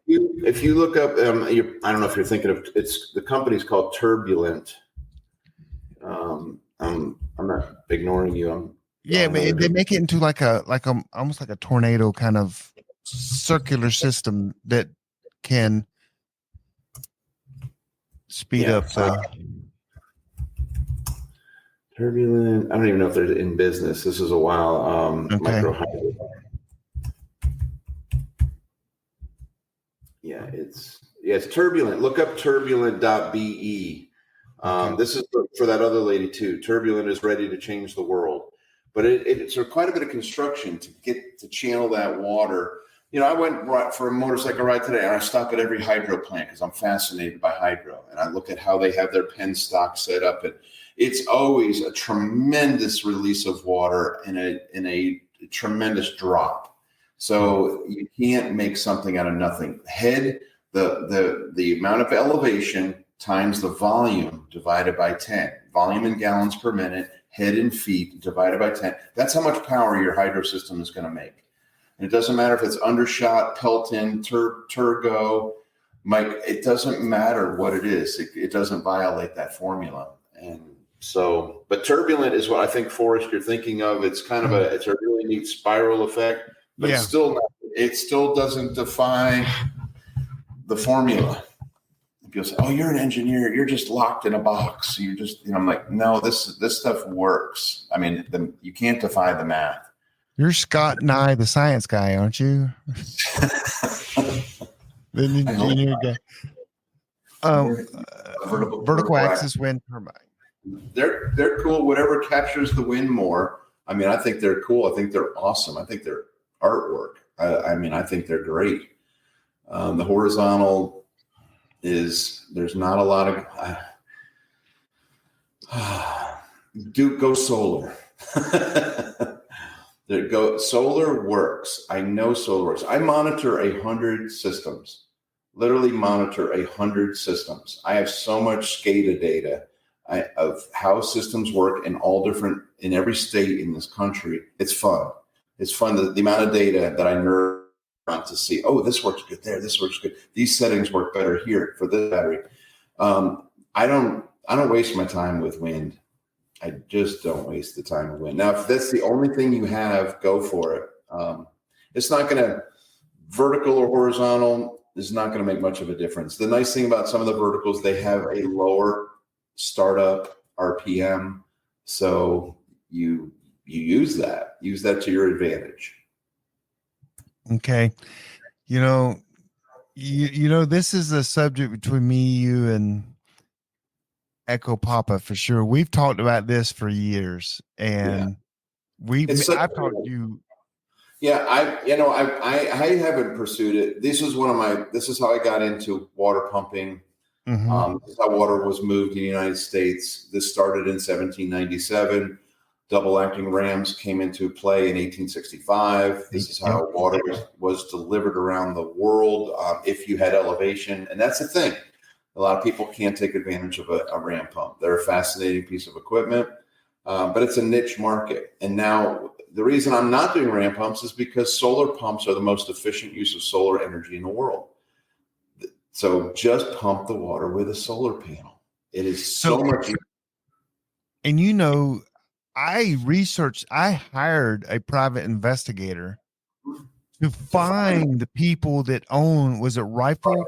if you look up, I don't know if you're thinking of the company's called Turbulent. I'm not ignoring you. Yeah, but they make it into like a almost like a tornado kind of circular system that can speed up the turbulent. I don't even know if they're in business. This is a while. Okay. Micro hydro. Yeah, it's turbulent. Look up turbulent.be. This is for that other lady too. Turbulent is ready to change the world, but it's quite a bit of construction to get to channel that water. You know, I went for a motorcycle ride today, and I stop at every hydro plant because I'm fascinated by hydro, and I look at how they have their penstock set up, and it's always a tremendous release of water and a tremendous drop. So you can't make something out of nothing. The amount of elevation times the volume divided by 10. Volume in gallons per minute, head in feet divided by 10. That's how much power your hydro system is going to make. And it doesn't matter if it's undershot, Pelton, Turgo, Mike. It doesn't matter what it is. It doesn't violate that formula. And so, but turbulent is what I think, Forrest, you're thinking of. It's kind of it's a really neat spiral effect, but it's still not, it still doesn't defy the formula. People say, "Oh, you're an engineer. You're just locked in a box. You're just," I'm like, no, this stuff works. I mean, you can't defy the math. You're Scott and I, the science guy, aren't you? The engineer guy. Vertical axis wind turbine. They're cool. Whatever captures the wind more. I mean, I think they're cool. I think they're awesome. I think they're artwork. I mean, I think they're great. The horizontal there's not a lot of go solar. Solar works. I know solar works. I monitor 100 systems, literally monitor 100 systems. I have so much SCADA data of how systems work in every state in this country. It's fun. It's fun. The amount of data that I nerd on to see, oh, this works good there. This works good. These settings work better here for this battery. I don't waste my time with wind. I just don't waste the time with wind. Now, if that's the only thing you have, go for it. It's not going to, vertical or horizontal is not going to make much of a difference. The nice thing about some of the verticals, they have a lower startup RPM. So you use that to your advantage. Okay. You know, this is a subject between me, you, and Echo Papa for sure. We've talked about this for years, and I've talked to you. Yeah, I haven't pursued it. This is how I got into water pumping. Mm-hmm. This is how water was moved in the United States. This started in 1797. Double acting rams came into play in 1865. This is how water was delivered around the world if you had elevation. And that's the thing. A lot of people can't take advantage of a ram pump. They're a fascinating piece of equipment, but it's a niche market. And now the reason I'm not doing ram pumps is because solar pumps are the most efficient use of solar energy in the world. So just pump the water with a solar panel. It is so much. And I hired a private investigator to find the people that own, was it Rifle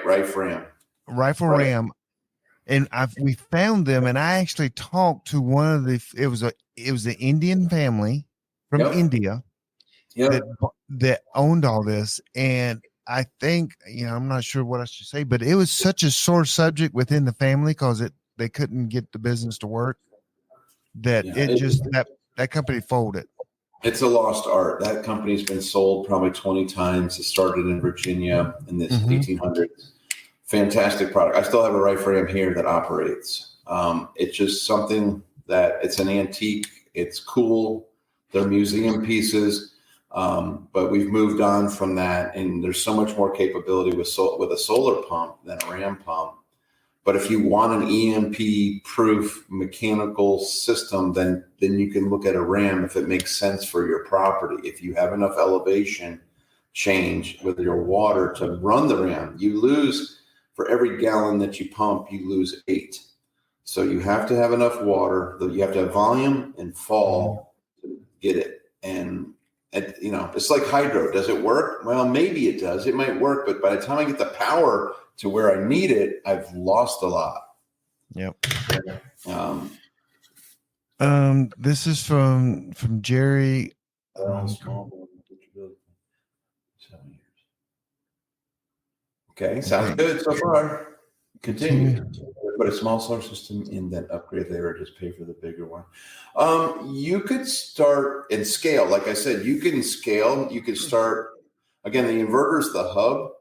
Ram. And we found them, and I actually talked to one of it was an Indian family from India that owned all this. And I think, I'm not sure what I should say, but it was such a sore subject within the family because they couldn't get the business to work. That that company folded. It's a lost art. That company's been sold probably 20 times. It started in Virginia in the 1800s. Fantastic product. I still have a rifle ram here that operates. It's just something that it's an antique. It's cool. They're museum pieces. But we've moved on from that, and there's so much more capability with a solar pump than a ram pump. But if you want an EMP-proof mechanical system, then you can look at a ram if it makes sense for your property. If you have enough elevation change with your water to run the ram, you lose, for every gallon that you pump, you lose 8. So you have to have enough water. You have to have volume and fall get it. And it's like hydro. Does it work? Well, maybe it does. It might work, but by the time I get the power to where I need it, I've lost a lot. Yep. This is from Jerry. Okay, sounds good so far. Continue. Put a small solar system in, then upgrade later, just pay for the bigger one. You could start and scale. Like I said, you can scale. You could start, again, the inverter is the hub.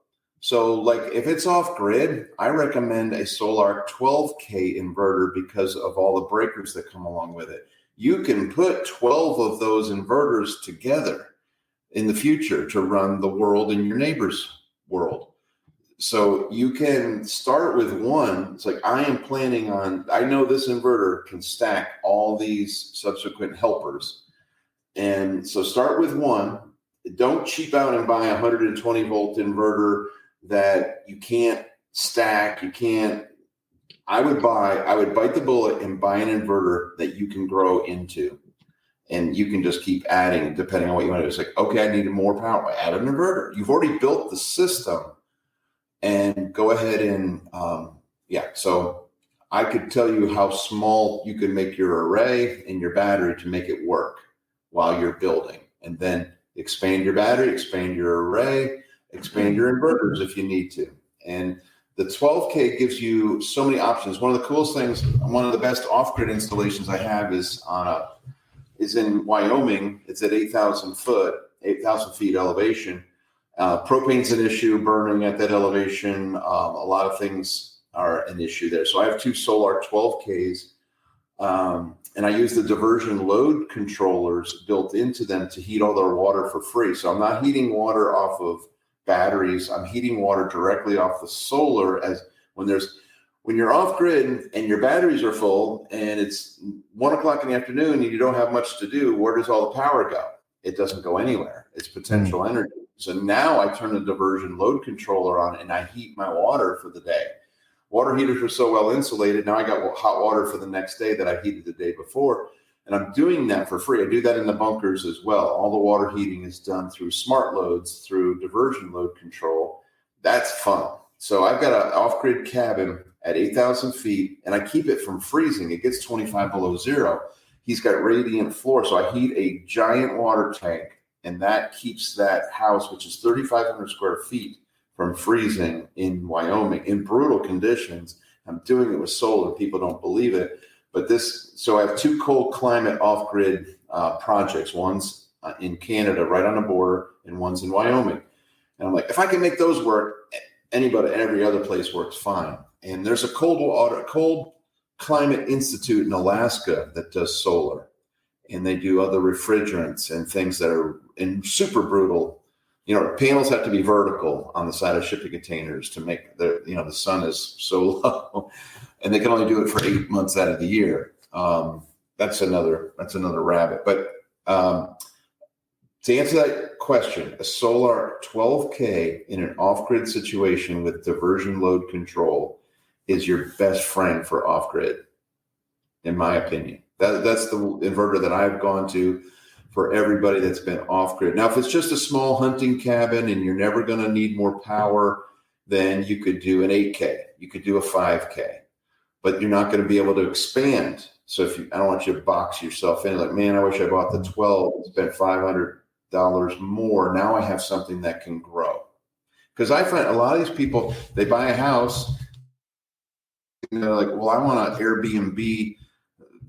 So like if it's off grid, I recommend a solar 12K inverter because of all the breakers that come along with it. You can put 12 of those inverters together in the future to run the world in your neighbor's world. So you can start with one. It's like, I know this inverter can stack all these subsequent helpers. And so start with one. Don't cheap out and buy a 120 volt inverter that you can't stack. I would bite the bullet and buy an inverter that you can grow into. And you can just keep adding depending on what you want to do. It's like, okay, I needed more power. Add an inverter. You've already built the system. And go ahead and, so I could tell you how small you can make your array and your battery to make it work while you're building. And then expand your battery, expand your array, expand your inverters if you need to. And the 12K gives you so many options. One of the coolest things, one of the best off-grid installations I have is in Wyoming. It's at 8,000 feet elevation. Propane's an issue, burning at that elevation. A lot of things are an issue there. So I have two solar 12Ks, and I use the diversion load controllers built into them to heat all their water for free. So I'm not heating water off of batteries. I'm heating water directly off the solar. As when you're off grid and your batteries are full and it's 1 o'clock in the afternoon and you don't have much to do, where does all the power go? It doesn't go anywhere. It's potential energy. So now I turn the diversion load controller on and I heat my water for the day. Water heaters are so well insulated. Now I got hot water for the next day that I heated the day before. And I'm doing that for free. I do that in the bunkers as well. All the water heating is done through smart loads, through diversion load control. That's fun. So I've got an off-grid cabin at 8,000 feet and I keep it from freezing. It gets 25 below zero. He's got radiant floor. So I heat a giant water tank. And that keeps that house, which is 3,500 square feet, from freezing in Wyoming in brutal conditions. I'm doing it with solar. People don't believe it. So I have two cold climate off-grid projects. One's in Canada, right on the border, and one's in Wyoming. And I'm like, if I can make those work, every other place works fine. And there's a cold climate institute in Alaska that does solar. And they do other refrigerants and things that are in super brutal. Panels have to be vertical on the side of shipping containers to make the sun is so low, and they can only do it for 8 months out of the year. That's another rabbit. But to answer that question, a solar 12K in an off-grid situation with diversion load control is your best friend for off-grid, in my opinion. That's the inverter that I've gone to for everybody that's been off-grid. Now, if it's just a small hunting cabin and you're never going to need more power, then you could do an 8K. You could do a 5K. But you're not going to be able to expand. So I don't want you to box yourself in like, man, I wish I bought the 12 and spent $500 more. Now I have something that can grow. Because I find a lot of these people, they buy a house and they're like, well, I want to Airbnb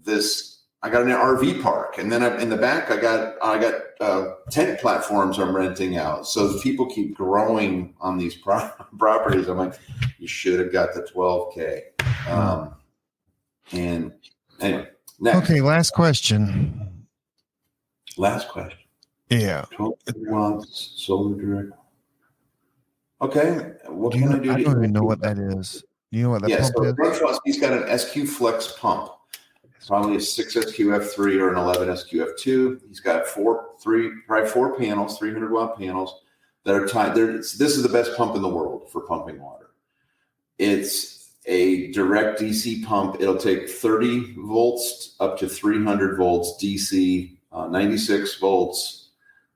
this. I got an RV park, and then in the back I got tent platforms I'm renting out. So the people keep growing on these properties. I'm like, you should have got the 12K. And anyway, next. Okay, last question. Yeah. 12 watts solar direct. Okay, what can I do? I don't even know what that is. You know what that pump is? He's got an SQ Flex pump. It's probably a 6 SQF3 or an 11 SQF2. He's got probably four panels, 300 watt panels that are tied. This is the best pump in the world for pumping water. It's a direct DC pump. It'll take 30 volts up to 300 volts DC 96 volts,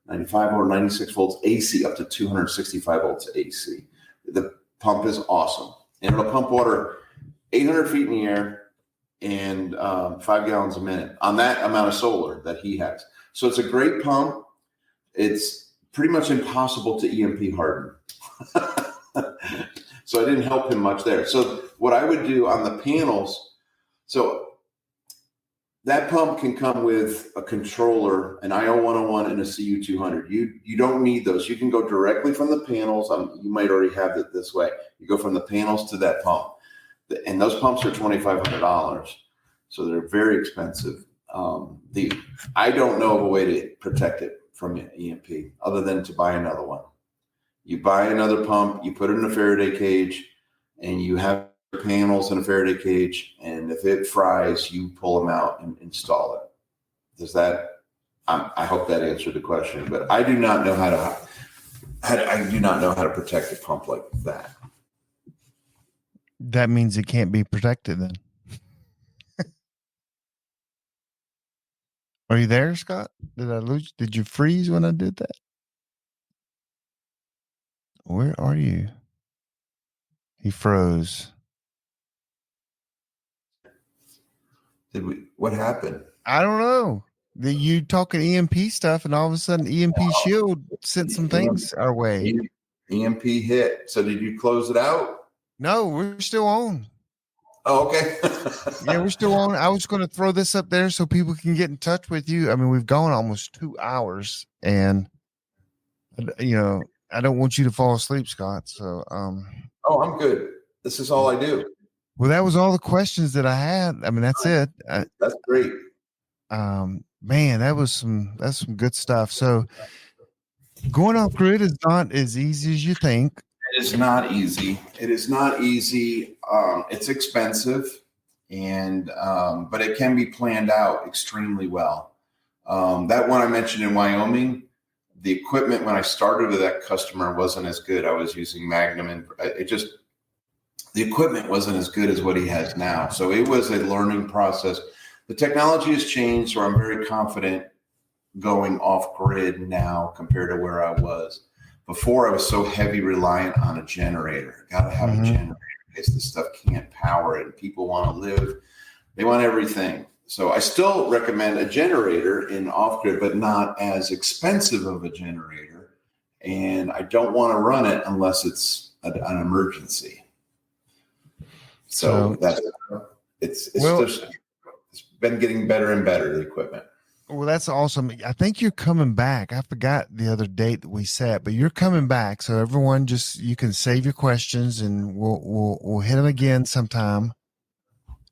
95 or 96 volts AC up to 265 volts AC. The pump is awesome. And it'll pump water 800 feet in the air and 5 gallons a minute on that amount of solar that he has. So it's a great pump. It's pretty much impossible to EMP harden. So I didn't help him much there. So what I would do on the panels, so that pump can come with a controller, an IO101 and a CU200. You don't need those. You can go directly from the panels. You might already have it this way. You go from the panels to that pump. And those pumps are $2,500. So they're very expensive. I don't know of a way to protect it from EMP other than to buy another one. You buy another pump, you put it in a Faraday cage, and you have panels in a Faraday cage, and if it fries, you pull them out and install it. Does that? I hope that answered the question, but I do not know how to protect a pump like that. That means it can't be protected then. Are you there, Scott? Did I lose? Did you freeze when I did that? Where are you? He froze. What happened? I don't know. You talking EMP stuff, and all of a sudden EMP Shield sent some things our way. EMP hit. So did you close it out? No, we're still on. Oh, okay. Yeah, we're still on. I was going to throw this up there so people can get in touch with you. I mean, we've gone almost 2 hours, and I don't want you to fall asleep, Scott. So, oh, I'm good. This is all I do. Well, that was all the questions that I had. I mean, that's it. That's great. Man, that's some good stuff. So, going off grid is not as easy as you think. It is not easy. It's expensive, and but it can be planned out extremely well. That one I mentioned in Wyoming, the equipment when I started with that customer wasn't as good. I was using Magnum, and the equipment wasn't as good as what he has now. So it was a learning process. The technology has changed, so I'm very confident going off grid now compared to where I was. Before, I was so heavy reliant on a generator. Got to have a generator because this stuff can't power it. People want to live. They want everything. So I still recommend a generator in off-grid, but not as expensive of a generator. And I don't want to run it unless it's an emergency. So that's it's been getting better and better, the equipment. Well, that's awesome. I think you're coming back. I forgot the other date that we set, but you're coming back. So everyone, you can save your questions, and we'll hit them again sometime.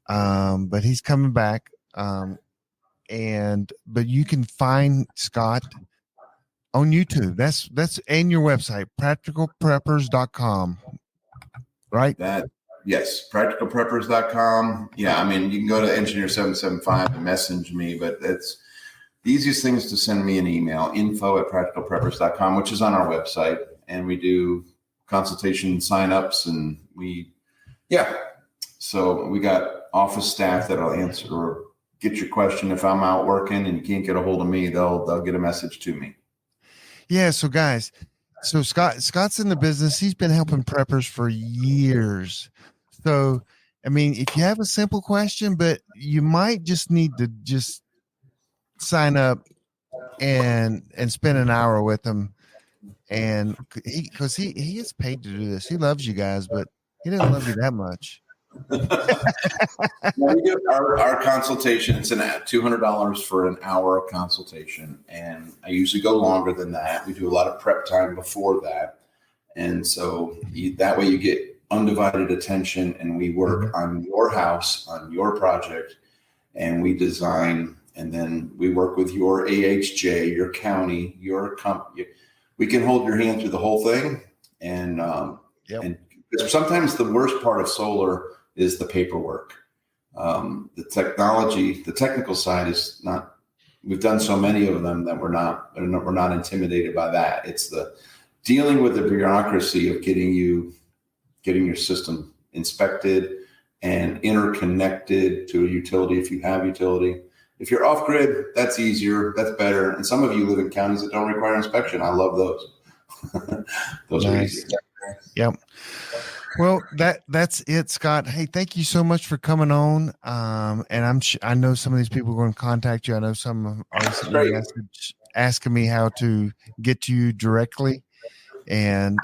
But he's coming back. But you can find Scott on YouTube. That's and your website, practicalpreppers.com. Right? Yes, practicalpreppers.com. Yeah, I mean, you can go to Engineer775 and message me, but it's the easiest thing is to send me an email, info@practicalpreppers.com, which is on our website. And we do consultation signups, and so we got office staff that'll answer or get your question. If I'm out working and you can't get a hold of me, they'll get a message to me. Yeah. So guys, Scott's in the business. He's been helping preppers for years. So, I mean, if you have a simple question, but you might just need to just sign up and spend an hour with him. And because he gets paid to do this. He loves you guys, but he doesn't love you that much. We do our consultation. It's $200 for an hour of consultation, and I usually go longer than that. We do a lot of prep time before that, and so that way you get undivided attention, and we work on your house, on your project, and we design, and then we work with your AHJ, your county, your company. We can hold your hand through the whole thing, and sometimes the worst part of solar is the paperwork. The technology, the technical side is not. We've done so many of them that we're not intimidated by that. It's the dealing with the bureaucracy of getting your system inspected and interconnected to a utility if you have utility. If you're off grid, that's easier, that's better. And some of you live in counties that don't require inspection. I love those. Those are easier. Yep. Well, that's it, Scott. Hey, thank you so much for coming on. And I know some of these people are going to contact you. I know some are sending me a message asking me how to get to you directly. And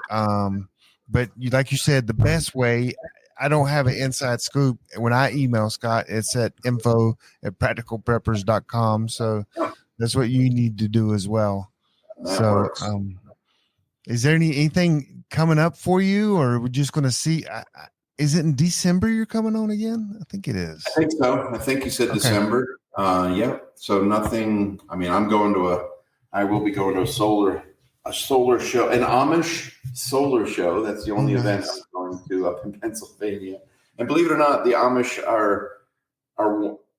but like you said, the best way, I don't have an inside scoop. When I email Scott, it's at info@practicalpreppers.com. So that's what you need to do as well. So is there anything coming up for you, or we're just going to see? Is it in December you're coming on again? I think it is. I think so. I think you said December. Yeah. So nothing. I mean, I will be going to a solar show, an Amish solar show. That's the only event I'm going to up in Pennsylvania. And believe it or not, the Amish are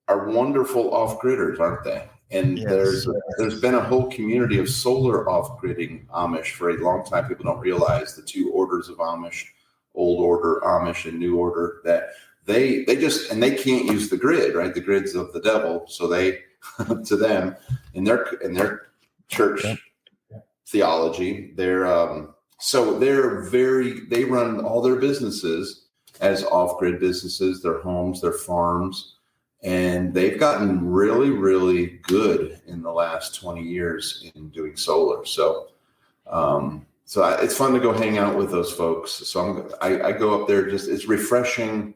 wonderful off-gridders, aren't they? And there's been a whole community of solar off-gridding Amish for a long time. People don't realize the two orders of Amish, old order Amish and new order, that they can't use the grid, right? The grid's of the devil. So they, to them, in their church theology, they run all their businesses as off-grid businesses, their homes, their farms. And they've gotten really, really good in the last 20 years in doing solar. So, it's fun to go hang out with those folks. So I go up there. It's refreshing.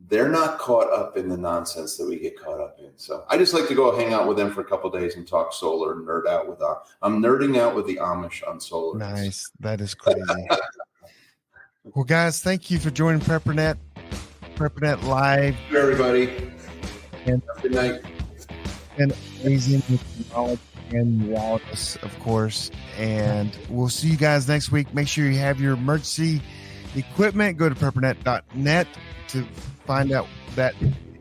They're not caught up in the nonsense that we get caught up in. So I just like to go hang out with them for a couple of days and talk solar and nerd out with. I'm nerding out with the Amish on solar. Nice. That is crazy. Well, guys, thank you for joining PrepperNet Live. Hey, everybody. And good night. And amazing with knowledge and wildness, of course. And we'll see you guys next week. Make sure you have your emergency equipment. Go to preppernet.net to find out that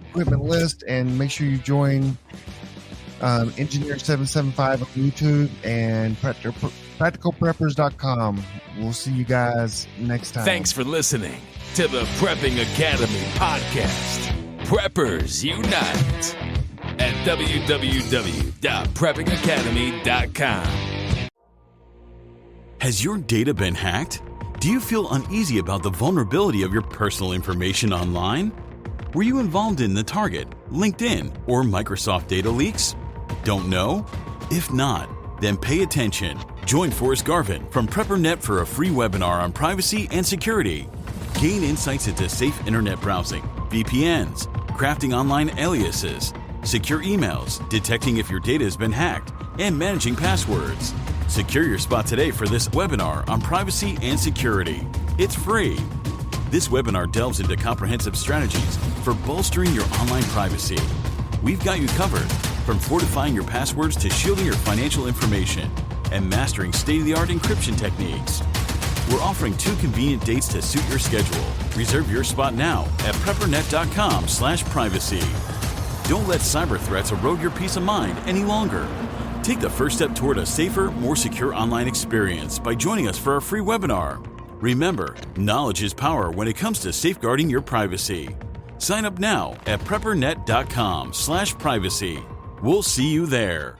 equipment list, and make sure you join Engineer775 on YouTube and practicalpreppers.com. We'll see you guys next time. Thanks for listening to the Prepping Academy podcast. Preppers Unite at www.preppingacademy.com. Has your data been hacked? Do you feel uneasy about the vulnerability of your personal information online? Were you involved in the Target, LinkedIn, or Microsoft data leaks? Don't know? If not, then pay attention. Join Forrest Garvin from PrepperNet for a free webinar on privacy and security. Gain insights into safe internet browsing, VPNs, crafting online aliases, secure emails, detecting if your data has been hacked, and managing passwords. Secure your spot today for this webinar on privacy and security. It's free. This webinar delves into comprehensive strategies for bolstering your online privacy. We've got you covered, from fortifying your passwords to shielding your financial information and mastering state-of-the-art encryption techniques. We're offering 2 convenient dates to suit your schedule. Reserve your spot now at preppernet.com/privacy. Don't let cyber threats erode your peace of mind any longer. Take the first step toward a safer, more secure online experience by joining us for our free webinar. Remember, knowledge is power when it comes to safeguarding your privacy. Sign up now at preppernet.com/privacy. We'll see you there.